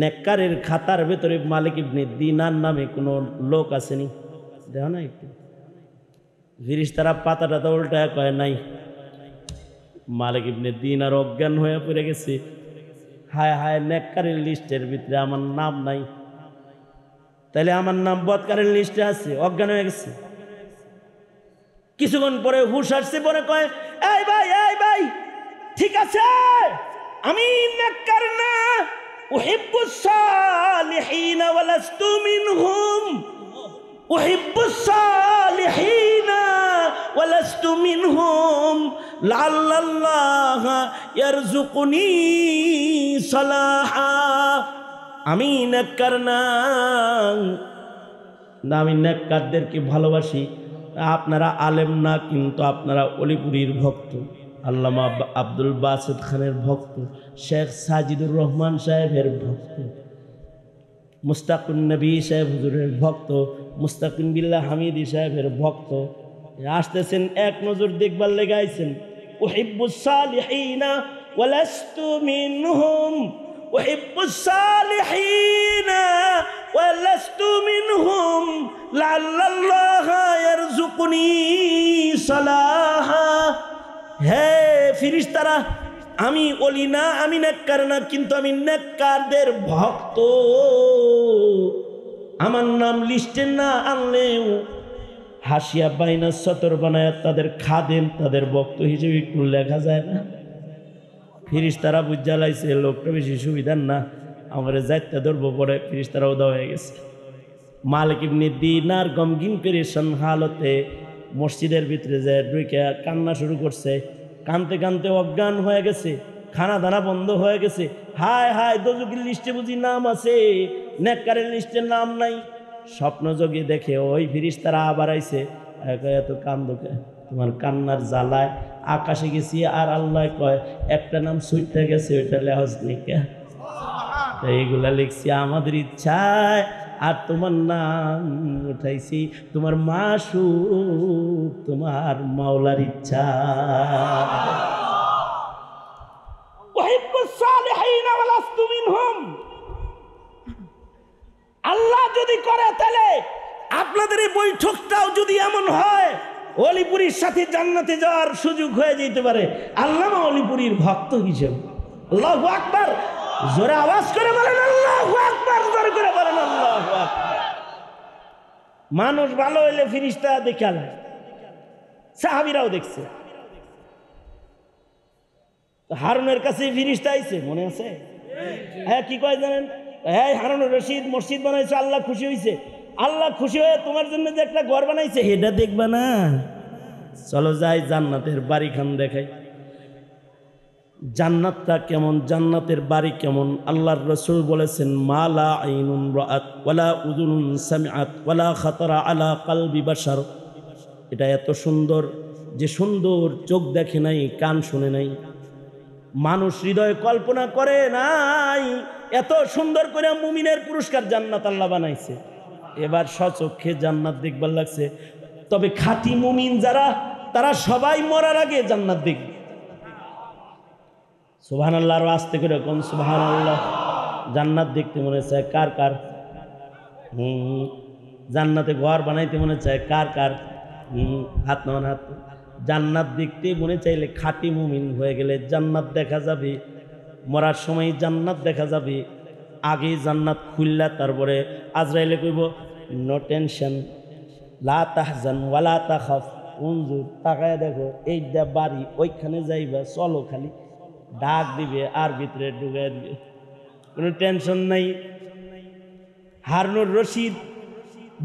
নেককারের খাতার ভেতরে মালিক ইবনে দিনার নামে কোনো লোক আসেনি? দেখো না একটু। ফিরিস্তারা পাতাটা তো উল্টায় কয় নাই। মালিক ইবনে দিনার অজ্ঞান হয়ে পড়ে গেছে। হায় হায়, নেককারের লিস্টের ভিতরে আমার নাম নাই, তাইলে আমার নাম বদকারের লিস্টে আছে। অজ্ঞান হয়ে গেছে। কিছুক্ষণ পরে হুশ আসছে, পরে কয়, এই ভাই ঠিক আছে, আমি নেককার না, উহিব্বুস সালিহিনা ওয়া লাস্তু মিনহুম, উহিব্বুস সালিহিনা ওয়া লাস্তু মিনহুম, লাআল্লাল্লাহ ইয়ারযুকুনি সালাহা। আমি নেককার না, আমি নেককারদেরকে ভালোবাসি। আপনারা আলেম না, কিন্তু আপনারা অলিপুরীর ভক্ত, আল্লামা আব্দুল বাসেত খানের ভক্ত, শেখ সাজিদুর রহমান সাহেবের ভক্ত, মুস্তাকুন নবী সাহেব হুজুরের ভক্ত, মুস্তাকিম বিল্লাহ হামিদি সাহেবের ভক্ত। আসতেছেন এক নজর দেখবার লেগে আইছেন। উহিব্বুস সালিহিনা ওয়া লাস্তু মিনহুম, উহিব্বুস সালিহিনা ওয়া লাস্তু মিনহুম লাআল্লাল্লাহা ইয়ারযুকুনি সালাহা। হে ফেরেশতারা, আমি ওলি না, আমি নেককার না, কিন্তু আমি নেককারদের ভক্ত। আমার নাম লিস্টে না আনলেও হাসিয়া বাইনা সতর বানায় তাদের খাদেম, তাদের ভক্ত হিসেবে একটু লেখা যায় না? ফেরেশতারা বুঝা লাইছে লোকটা বেশি সুবিধার না, আমার যাইতে ধরবো পরে। ফেরেশতারা উদা হয়ে গেছে। মালিক ইবনে দিনার গমগিন পেরেশান হালতে মসজিদের ভিতরে যায় ঢুকে কান্না শুরু করছে। কানতে কানতে অজ্ঞান হয়ে গেছে, খানা দানা বন্ধ হয়ে গেছে। হায় হায়, দোজখের লিস্টে বুঝি নাম আছে, নেককারের লিস্টে নাম নাই। স্বপ্ন যোগে দেখে ওই ফেরেশতারা আবার আইছে। এত কান্দকে, তোমার কান্নার জ্বালায় আকাশে গেছি, আর আল্লাহ কয় একটা নাম সুইটটা গেছে, ওইটা লেহজ নিকা। এইগুলা লিখছি আমাদের ইচ্ছায়, আর তোমার নাম উঠাইছি তোমার মাসুক, তোমার মাওলার ইচ্ছা। আল্লাহ যদি করে তাহলে আপনাদের এই বৈঠকটাও যদি এমন হয়, অলিপুরীর সাথে জান্নাতে যাওয়ার সুযোগ হয়ে যেতে পারে। আল্লামা অলিপুরীর ভক্ত হিসেবে। আল্লাহু আকবার, জোরে আওয়াজ করে বলেন আল্লাহু আকবার, জোরে করে বলেন আল্লাহু আকবার। মানুষ ভালো হইলে ফেরেশতা দেখাল, সাহাবীরাও দেখছে। হারুনের কাছে ফেরেশতা আইছে, মনে আছে? হ্যাঁ, কি কয় জানেন? হ্যাঁ, হারুনুর রশিদ মসজিদ বানাইছে, আল্লাহ খুশি হয়েছে। আল্লাহ খুশি হয়ে তোমার জন্য যে একটা ঘর বানাইছে, এটা দেখবা না? চলো যাই জান্নাতের বাড়ি খান দেখাই। জান্নাতটা কেমন, জান্নাতের বাড়ি কেমন? আল্লাহর রাসূল বলেছেন, মা লা আইনুন রাআত ওয়ালা উযুনুন সামিআত ওয়ালা খাতারা আলা কলবি বাশার। এটা এত সুন্দর যে সুন্দর চোখ দেখে নাই, কান শুনে নাই, মানুষ হৃদয়ে কল্পনা করে নাই। এত সুন্দর করে মুমিনের পুরস্কার জান্নাত আল্লাহ বানাইছে। এবার স্বচক্ষে জান্নাত দেখবার লাগছে। তবে খাঁটি মুমিন যারা, তারা সবাই মরার আগে জান্নাত দেখবে। সুবহানাল্লাহ, আর আস্তে করে কোন সুবহানাল্লাহ। জান্নাত দেখতে মনে চায় কার কার? জান্নাতে ঘর বানাইতে মনে চায় কার কার? হাত নামান, হাত। জান্নাত দেখতে মনে চাইলে খাঁটি মুমিন হয়ে গেলে জান্নাত দেখা যাবে। মরার সময় জান্নাত দেখা যাবে। আগে জান্নাত খুললা, তারপরে আজরাইলে কইব নো টেনশন, লা তাহজান ওয়ালা তাখাফ, উনজুর, তাকায় দেখো এইটা বাড়ি, ওইখানে যাইবা, চলো। খালি ডাক দিবে আর ভিতরে ঢুকাই দিবে, কোনো টেনশন নাই। হারুনুর রশিদ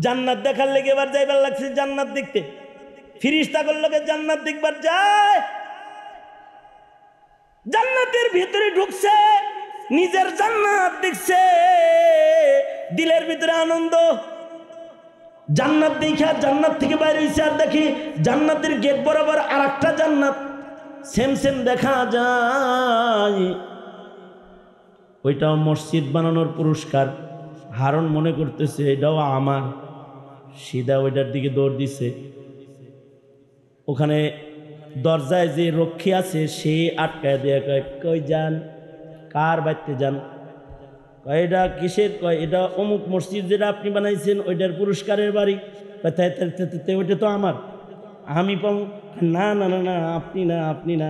জান্নাত দেখার লেগে এবার যাইবার লাগছে জান্নাত দেখতে। ফেরেশতাদের লগে জান্নাত দেখবার যায়, জান্নাতের ভিতরে ঢুকছে, নিজের জান্নাত দেখছে, দিলের ভিতরে আনন্দ। জান্নাত দেখা জান্নাত থেকে বাইরে হইছে, আর দেখি জান্নাতের গেট বরাবর আর একটা জান্নাত সেম সেম দেখা যায়। ওইটাও মসজিদ বানানোর পুরস্কার। হারুন মনে করতেছে এটাও আমার, সিধা ওইটার দিকে দৌড় দিছে। ওখানে দরজায় যে রক্ষী আছে সে আটকায় দিয়ে কয়, কই যান, কার বাড়িতে যান? কয় এটা কিসের? কয় এটা অমুক মসজিদ যেটা আপনি বানাইছেন ওইটার পুরস্কারের বাড়ি। ওইটা তো আমার, আমি পাবো? না না না না, আপনি না, আপনি না।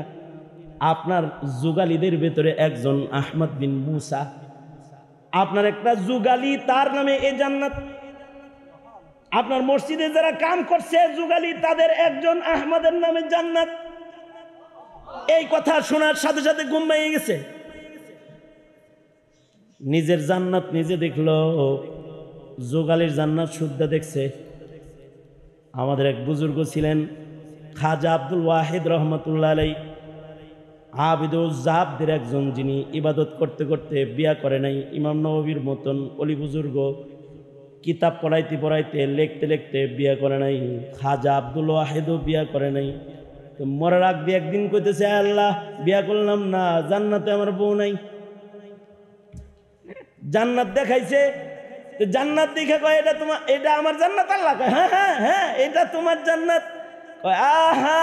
আপনার যুগালীদের ভেতরে একজন আহমদ বিন মুসা, আপনার একটা যুগালী, তার নামে এ জান্নাত। আপনার মসজিদে যারা কাম করছে যুগালী, তাদের একজন আহমদের নামে জান্নাত। এই কথা শোনার সাথে সাথে ঘুম ভেঙে গেছে। নিজের জান্নাত নিজে দেখলো, যুগালীর জান্নাত শুদ্ধ দেখছে। আমাদের এক বুজুর্গ ছিলেন খাজা আব্দুল ওয়াহিদ রহমতুল্লাহ আলাই, আবিদুল জাহাবদের একজন, যিনি ইবাদত করতে করতে বিয়া করে নাই, ইমাম নববীর মতন অলি বুজুর্গ, কিতাব পড়াইতে পড়াইতে লিখতে লিখতে বিয়া করে নাই। খাজা আব্দুল ওয়াহিদও বিয়া করে নাই। তো মরার আগ দিয়ে একদিন কইতেছে, আল্লাহ বিয়া করলাম না, জান্নাতে আমার বউ নাই। জান্নাত দেখাইছে, জান্নাত দেখে কয় এটা তোমার, এটা আমার জান্নাত। আল্লাহ কয় হ্যাঁ হ্যাঁ হ্যাঁ এটা তোমার জান্নাত। কয় আহা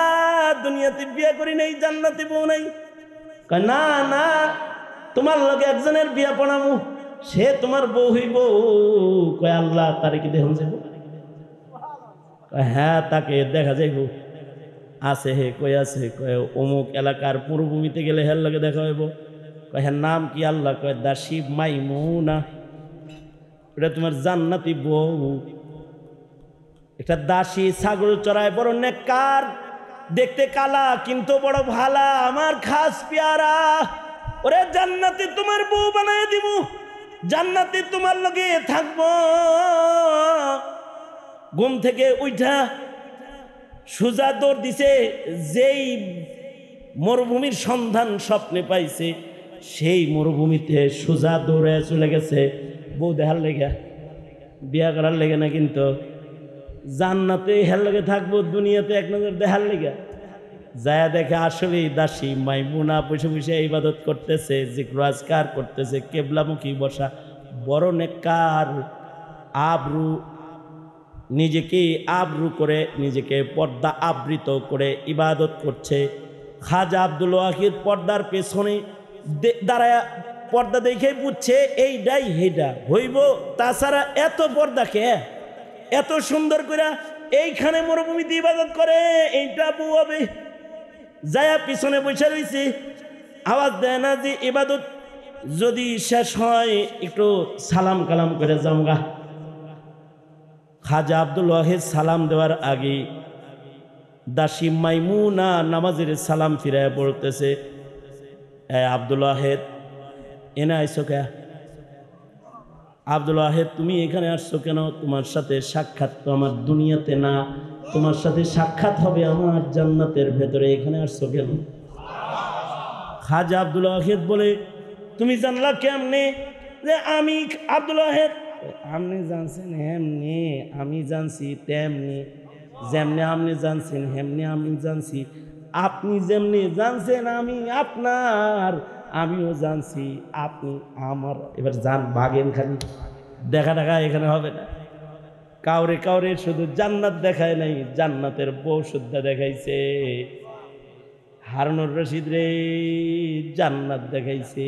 দুনিয়াতে বিয়া করি নাই, জান্নাতে বউ নাই। কয় না না, তোমার লগে একজনের বিয়া পড়ামু, সে তোমার বউ হইব। কয় আল্লাহ তারে কি দেখুন যাইব? কয় হ্যাঁ তাকে দেখা যাইব। আছে হে, কই আছে? কয় অমুক এলাকার মরুভূমিতে গেলে হের লগে দেখা হইব। কয় হ্যাঁ নাম কি? আল্লাহ কয় দাসী মাইমুনা, এটা তোমার জান্নাতি বউ। একটা দাসী ছাগল চড়ায়, বড় নেককার, দেখতে কালা কিন্তু বড় ভালা, আমার খাস পেয়ারা। ওরে জান্নাতে তোমার বউ বানায় দিব, জান্নাতে তোমার লগে থাকবো। ঘুম থেকে উঠা সোজা দৌড় দিছে, যেই মরুভূমির সন্ধান স্বপ্নে পাইছে সেই মরুভূমিতে সোজা দৌড়ে চলে গেছে বউ দেখার লেগে, বিয়া করার লেগে না, কিন্তু জান্নাতে হের লেগে থাকবো, দুনিয়াতে এক নজর দেখার লেগে। যায় দেখে আসলে দাসী মাইমুনা বসে বসে ইবাদত করতেছে, জিক্র আজকার করতেছে, কেবলামুখী বসা, বড় নেককার, আবরু নিজেকে আবরু করে, নিজেকে পর্দা আবৃত করে ইবাদত করছে। খাজা আব্দুল ওয়াহিদ পর্দার পেছনে দাঁড়ায় পর্দা দেখে বুঝছে এইটাই হেডা হইব, তাছাড়া এত পর্দা কে, এত সুন্দর করে এইখানে মরুভূমিতে ইবাদত করে, এইটা বউ হবে। যায়া পিছনে বসে রয়েছে, আওয়াজ দেয় না যে ইবাদত যদি শেষ হয় একটু সালাম কালাম করে যামগা। খাজা আব্দুল ওয়াহিদ সালাম দেওয়ার আগে দাসী মাইমুনা নামাজের সালাম ফিরায় পড়তেছে, আব্দুল ওয়াহিদ এনে আইসো কে? আব্দুল ওয়াহিদ তুমি এখানে আসছো কেন? তোমার সাথে সাক্ষাৎ তো আমার দুনিয়াতে না, তোমার সাথে সাক্ষাৎ হবে আমার জান্নাতের ভেতরে, এখানে আসছো কেন? খাজা আব্দুল ওয়াহিদ বলে, তুমি জানলা কেমনে যে আমি আব্দুল ওয়াহিদ? আপনি জানছেন হেমনি, আমি জানছি তেমনি, যেমনি আপনি জানছেন হেমনি আমি জানছি, আপনি যেমনি জানছেন আমি আপনার, আমিও জানছি আপনি আমার। এবার যান ভাগেন, খালি দেখা দেখা এখানে হবে না। কাউরে কাউরে শুধু জান্নাত দেখায় নাই, জান্নাতের বউ শুদ্ধা দেখাইছে। হারুনুর রশিদ রে জান্নাত দেখাইছে,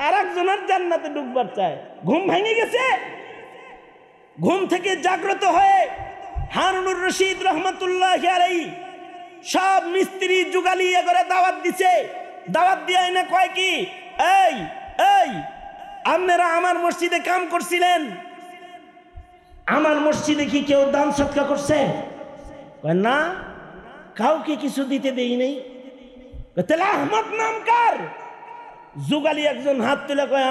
আর একজনের জান্নাতে ঢুকবার চায়। ঘুম ভেঙে গেছে, ঘুম থেকে জাগ্রত হয়ে হারুনুর রশিদ রহমতুল্লাহ আলাইহি সব মিস্ত্রি যুগালি করে দাওয়াত দিছে। দাওয়াত দিয়ে না কয় কি, এই এই আপনারা আমার মসজিদে কাম করছিলেন, আমার মসজিদে কি কেউ দান সৎকা করছে? কয় না, কাউকে কিছু দিতে দেই নেই। তাহলে আহমদ নাম কার? যুগালি একজন হাত তুলে কয়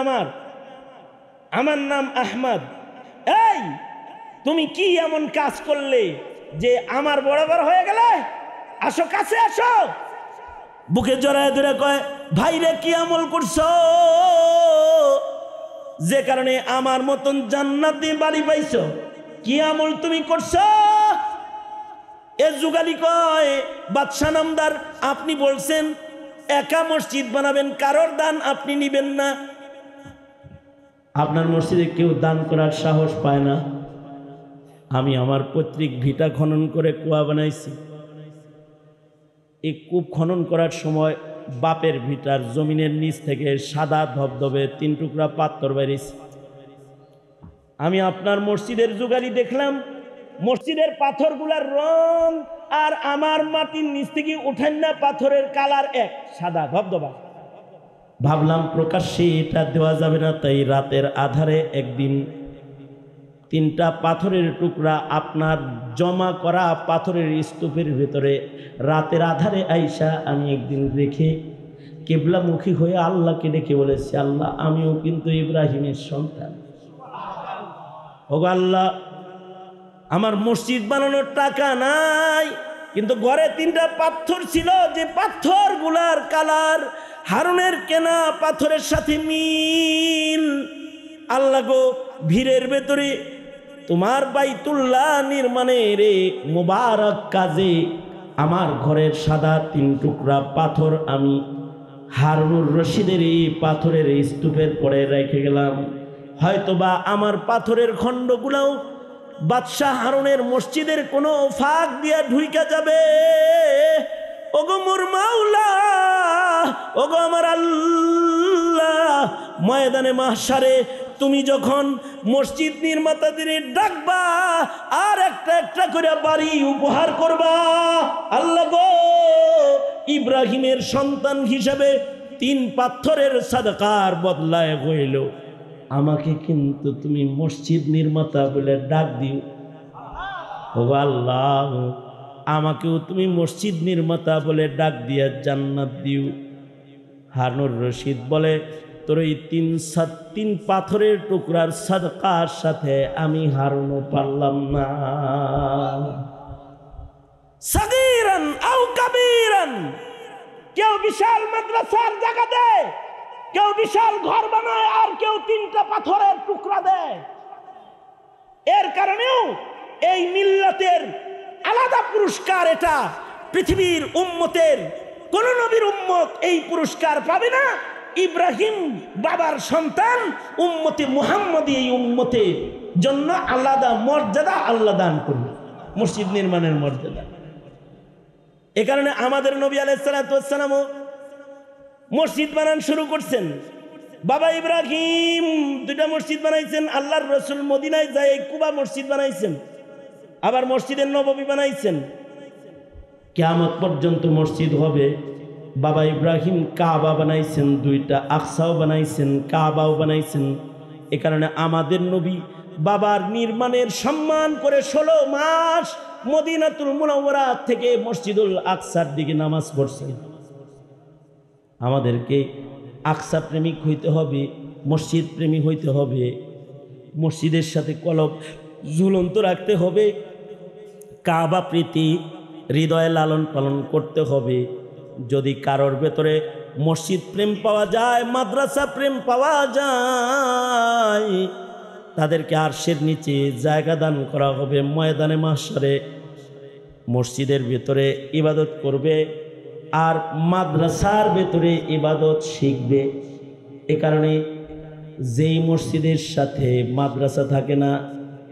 আমার নাম আহমদ। এই তুমি কি এমন কাজ করলে যে আমার বরাবর হয়ে গেলে? আসো কাছে আসো। বুকে জড়ায় ধরে কয়, ভাইরে কি আমল করছো যে কারণে আমার মতন জান্নাতি বাড়ি পাইছো? কি আমল তুমি করছো? এ যুগালি কয়, বাদশা নামদার আপনি বলছেন একা মসজিদ বানাবেন, কারোর দান আপনি নিবেন না। আপনার মসজিদে কেউ দান করার সাহস পায় না। আমি আমার পৈতৃক ভিটা খনন করে কুয়া বানাইছি। এই কূপ খনন করার সময় বাপের ভিটার জমিনের নিচ থেকে সাদা ধবধবে 3 টুকরা পাথর বেরিয়েছে। আমি আপনার মসজিদের যুগালি দেখলাম, মসজিদের পাথরগুলার রং আর আমার মাটির নিচ থেকে উঠান না পাথরের কালার এক, সাদা ধবধবা। ভাবলাম প্রকাশ্যে এটা দেওয়া যাবে না, তাই রাতের আধারে একদিন 3টা পাথরের টুকরা আপনার জমা করা পাথরের স্তূপের ভেতরে রাতের আধারে আইসা আমি একদিন রেখে কেবলামুখী হয়ে আল্লাহকে ডেকে বলেছি, আল্লাহ আমিও কিন্তু ইব্রাহিমের সন্তান। ওগো আল্লাহ, আমার মসজিদ বানানোর টাকা নাই, কিন্তু ঘরে 3টা পাথর ছিল, যে পাথরগুলার কালার হারুনের কেনা পাথরের সাথে মিল। আল্লাহ গো, ভিড়ের ভেতরে তোমার বাইতুল্লাহ নির্মাণের মোবারক কাজে আমার ঘরের সাদা 3 টুকরা পাথর আমি হারুনুর রশিদের এই পাথরের স্তূপের পরে রেখে গেলাম। হয়তোবা আমার পাথরের খণ্ডগুলোও বাদশাহ হারুনের মসজিদের কোনো ফাঁক দিয়া ঢুইকা যাবে। ওগো মোর মাওলা, ওগো আমার আল্লাহ, ময়দানে মাহশারে তুমি যখন মসজিদ নির্মাতাদের ডাকবা আর একটা একটা করে বাড়ি উপহার করবা, আল্লাহ গো, ইব্রাহিমের সন্তান হিসাবে 3 পাথরের সাদকার বদলায় হইল, আমাকে কিন্তু তুমি মসজিদ নির্মাতা বলে ডাক দিও। ও আল্লাহ, আমাকেও তুমি মসজিদ নির্মাতা বলে ডাক দিয়া জান্নাত দিও। হারুনুর রশিদ বলে, তোর এই 3 পাথরের টুকরার সাদকার সাথে আমি হারুনও পারলাম না। সাগীরান আও কাবীরান, কেউ বিশাল মাদ্রাসার জায়গা দেয়, কেউ বিশাল ঘর বানায়, আর কেউ 3টা পাথরের টুকরা দেয়। এর কারণেও এই মিল্লাতের আলাদা পুরস্কার। এটা পৃথিবীর উম্মতের কোন নবীর উম্মত এই পুরস্কার পাবে না। ইব্রাহিম বাবার সন্তান উম্মতে মুহাম্মদী, এই উম্মতের জন্য আলাদা মর্যাদা আল্লাহ দান করবে, মসজিদ নির্মাণের মর্যাদা। এ কারণে আমাদের নবী আলাইহিস সালাতু ওয়াস সালামও মসজিদ বানান শুরু করছেন। বাবা ইব্রাহিম 2টা মসজিদ বানাইছেন, আল্লাহর রাসূল মদিনায় যায় কুবা মসজিদ বানাইছেন, আবার মসজিদে নববী বানাইছেন। কিয়ামত পর্যন্ত মসজিদ হবে। বাবা ইব্রাহিম কাবা বানাইছেন 2টা, আকসাও বানাইছেন, কাবাও বানাইছেন। এ কারণে আমাদের নবী বাবার নির্মাণের সম্মান করে 16 মাস মদিনাতুল মুনাওয়ারা থেকে মসজিদুল আকসার দিকে নামাজ পড়ছেন। আমাদেরকে আকসা প্রেমিক হইতে হবে, মসজিদ প্রেমী হইতে হবে, মসজিদের সাথে কলব ঝুলন্ত রাখতে হবে, কাবা প্রীতি হৃদয়ে লালন পালন করতে হবে। যদি কারোর ভেতরে মসজিদ প্রেম পাওয়া যায়, মাদ্রাসা প্রেম পাওয়া যায়, তাদেরকে আরশের নিচে জায়গা দান করা হবে। ময়দানে মাহশারে মসজিদের ভেতরে ইবাদত করবে আর মাদ্রাসার ভেতরে ইবাদত শিখবে। এ কারণে যেই মসজিদের সাথে মাদ্রাসা থাকে না,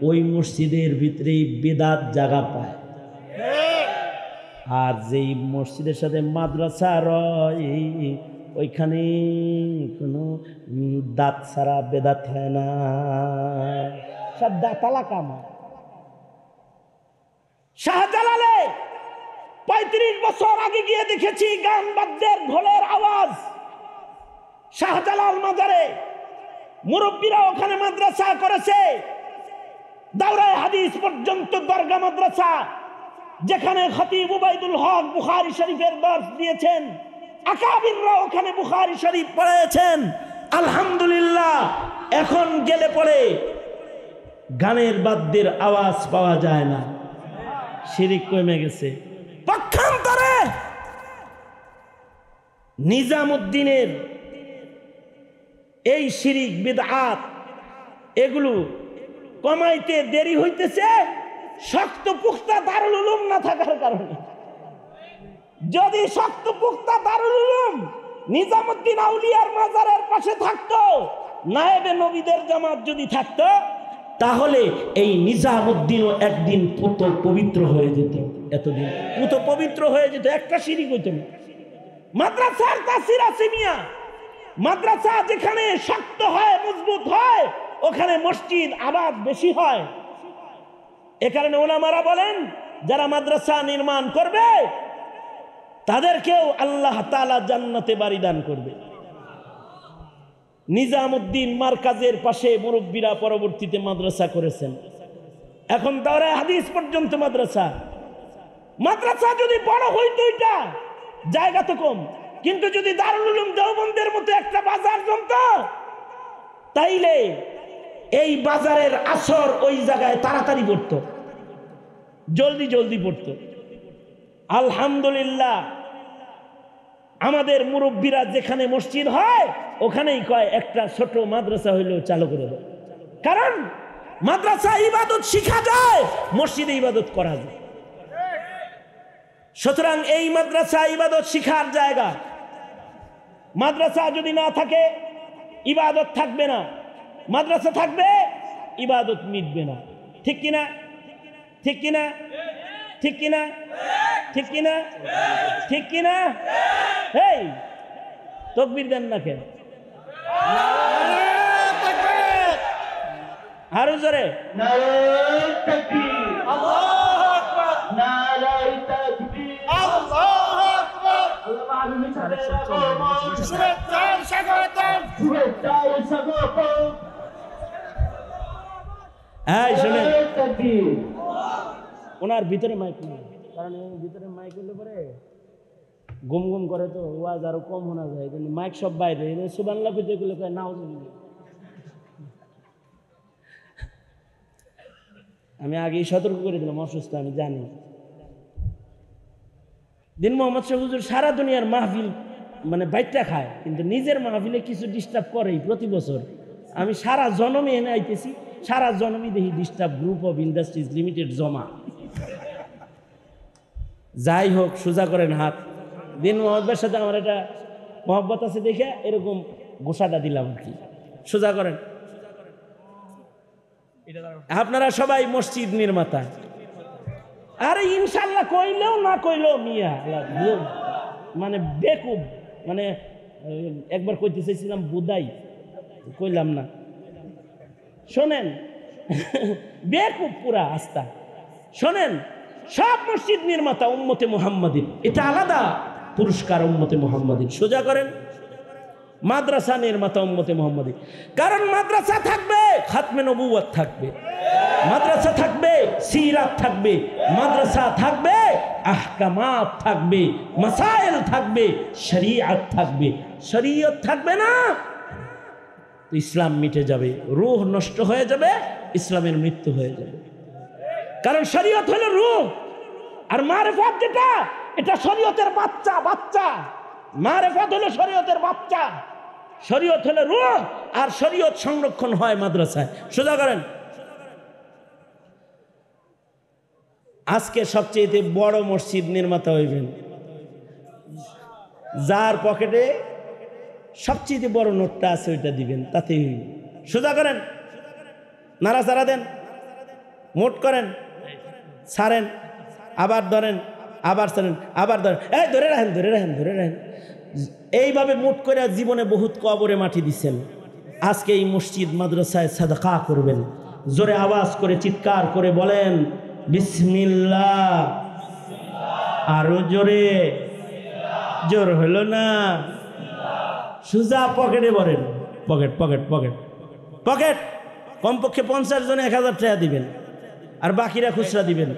ওই মসজিদের ভিতরেই বিদআত জায়গা পায়। আর যেই মসজিদের সাথে মাদ্রাসা রয়, ওইখানে কোনো দাঁত ছাড়া বেদাত হয় না, সব দাঁতালা কাম। শাহজালালে 35 বছর আগে গিয়ে দেখেছি গান বাদ্যের ঢোলের আওয়াজ। শাহজালাল মাজারে মুরব্বীরা ওখানে মাদ্রাসা করেছে, দাওরায়ে হাদিস পর্যন্ত দরগা মাদ্রাসা, যেখানে খতিব উবাইদুল হক বুখারী শরীফের দর্শ দিয়েছেন, আকাবিররা ওখানে বুখারী শরীফ পড়েছেন। আলহামদুলিল্লাহ, এখন গেলে পরে গানের বাদ্যের আওয়াজ পাওয়া যায় না, শিরিক কমে গেছে। পক্ষান্তরে নিজামুদ্দিনের এই শিরিক বিদআত এগুলো কমাইতে দেরি হইতেছে শক্ত পুখতা দারুল উলুম না থাকার কারণে। যদি শক্ত পুখতা দারুল উলুম নিজামুদ্দিন আউলিয়ার মাজারের পাশে থাকতো, নায়েবে নবীদের জামাত যদি থাকতো, তাহলে এই নিজামুদ্দিনও একদিন পুত পবিত্র হয়ে যেত। এতদিন পুত পবিত্র হয়ে যেত, একটা শিরিক হইত না। মাদ্রাসার তাসির আছে মিয়া, মাদ্রাসা যেখানে শক্ত হয়, মজবুত হয়, ওখানে মসজিদ আবাদ বেশি হয়। এ কারণে ওলামারা বলেন, যারা মাদ্রাসা নির্মাণ করবে তাদেরকেও আল্লাহ তাআলা জান্নাতে বাড়ি দান করবে। নিজামুদ্দিন মার্কাজের পাশে মুরব্বীরা পরবর্তীতে মাদ্রাসা করেছেন, এখন দাওরায়ে হাদিস পর্যন্ত মাদ্রাসা। মাদ্রাসা যদি বড় হইতো, এটা জায়গা তো কম, কিন্তু যদি দারুল উলুম দেওবন্দের মতো একটা বাজার জমতো, তাইলে এই বাজারের আসর ওই জায়গায় তাড়াতাড়ি পড়তো, জলদি জলদি পড়তো। আলহামদুলিল্লাহ আমাদের মুরব্বীরা যেখানে মসজিদ হয় ওখানেই কয় একটা ছোট মাদ্রাসা হইলেও চালু করে দেয়, কারণ মাদ্রাসা ইবাদত শিখা যায়, মসজিদে ইবাদত করা যায়। সুতরাং এই মাদ্রাসা ইবাদত শিখার জায়গা। মাদ্রাসা যদি না থাকে ইবাদত থাকবে না, মাদ্রাসা থাকবে ইবাদত মিটবে না। ঠিক কিনা? ঠিক কিনা? ঠিক কিনা? ঠিক কিনা? ঠিক কিনা? এই তাকবীর দেন না কেন? আরো জোরে নারায়ে তাকবীর, আল্লাহু আকবার, নারায়ে তাকবীর, আল্লাহু আকবার। আল্লাহ আমিন। শুভেচ্ছার স্বাগতম, শুভেচ্ছার স্বাগতম। এই শুনেন, নারায়ে তাকবীর। ওনার ভিতরে মাইক নেই, কারণ এই ভিতরে মাইক হলে পরে গুম গুম করে তো ওয়াজ আরো কম শোনা যায়, কিন্তু মাইক সব বাইরে। সুবহানাল্লাহ কইতে গেলে কয় নাউজুবিল্লাহ। আমি আগেই সতর্ক করে দিলাম, অসুস্থ আমি জানি। দিন মোহাম্মদ শাহ হুজুর সারা দুনিয়ার মাহফিল মানে বাইটটা খায়, কিন্তু নিজের মাহফিলে কিছু ডিস্টার্ব করেই প্রতি বছর। আমি সারা জনমে এনে আইতেছি, সারা জনমই দেখি disturb group of industries limited জমা। যাই হোক, সোজা করেন হাত। দিন মোহাম্মদের সাথে আমার একটা মহব্বত আছে দেখে এরকম ঘোষাটা দিলাম আর কি। সোজা করেন। আপনারা সবাই মসজিদ নির্মাতা। আরে ইনশাল্লাহ কইলেও না কইলেও মিয়া মানে বেকুব, মানে একবার কইতে চাইছিলাম বুদাই, কইলাম না। শোনেন, বেকুব পুরা আস্থা। শোনেন, সব মসজিদ নির্মাতা উম্মতে মুহাম্মাদিন, এটা আলাদা পুরস্কার উম্মতে মুহাম্মাদিন। সোজা করেন। মাদ্রাসা নির্মাতা উম্মতে মুহাম্মাদিন, কারণ মাদ্রাসা থাকবে খাতমে নবুয়ত থাকবে, মাদ্রাসা থাকবে সিরাত থাকবে, মাদ্রাসা থাকবে আহকামাত থাকবে, মাসাইল থাকবে, শরীয়ত থাকবে। শরীয়ত থাকবে না তো ইসলাম মিটে যাবে, রূহ নষ্ট হয়ে যাবে, ইসলামের মৃত্যু হয়ে যাবে। কারণ শরীয়ত হলো রূহ, আর মারিফাত যেটা, এটা শরীয়তের বাচ্চা। বাচ্চা মারিফাত হলো শরীয়তের বাচ্চা, শরীয়ত হলো রূহ, আর শরীয়ত সংরক্ষণ হয় মাদ্রাসায়। সোজা করেন। আজকে সবচেয়ে বড় মসজিদ নির্মাতা হইবেন যার পকেটে সবচেয়ে বড় নোটটা আছে, ওইটা দিবেন, তাতেই হইবে। সোজা করেন, নাড়াচাড়া দেন, মোট করেন, ছাড়েন, আবার ধরেন, আবার ছাড়েন, আবার ধরেন, এই ধরে রাখেন, ধরে রাখেন, ধরে রাখেন। এইভাবে মোট করে জীবনে বহুত কবরে মাটি দিচ্ছেন। আজকে এই মসজিদ মাদ্রাসায় সাদাকা করবেন। জোরে আওয়াজ করে চিৎকার করে বলেন বিসমিল্লাহ। আরো জোরে, জোর হলো না। সুজা পকেটে ভরেন, পকেট পকেট পকেট পকেট। কমপক্ষে 50 জনে 1000 টাকা দিবেন, আর বাকিরা খুচরা দিবেন।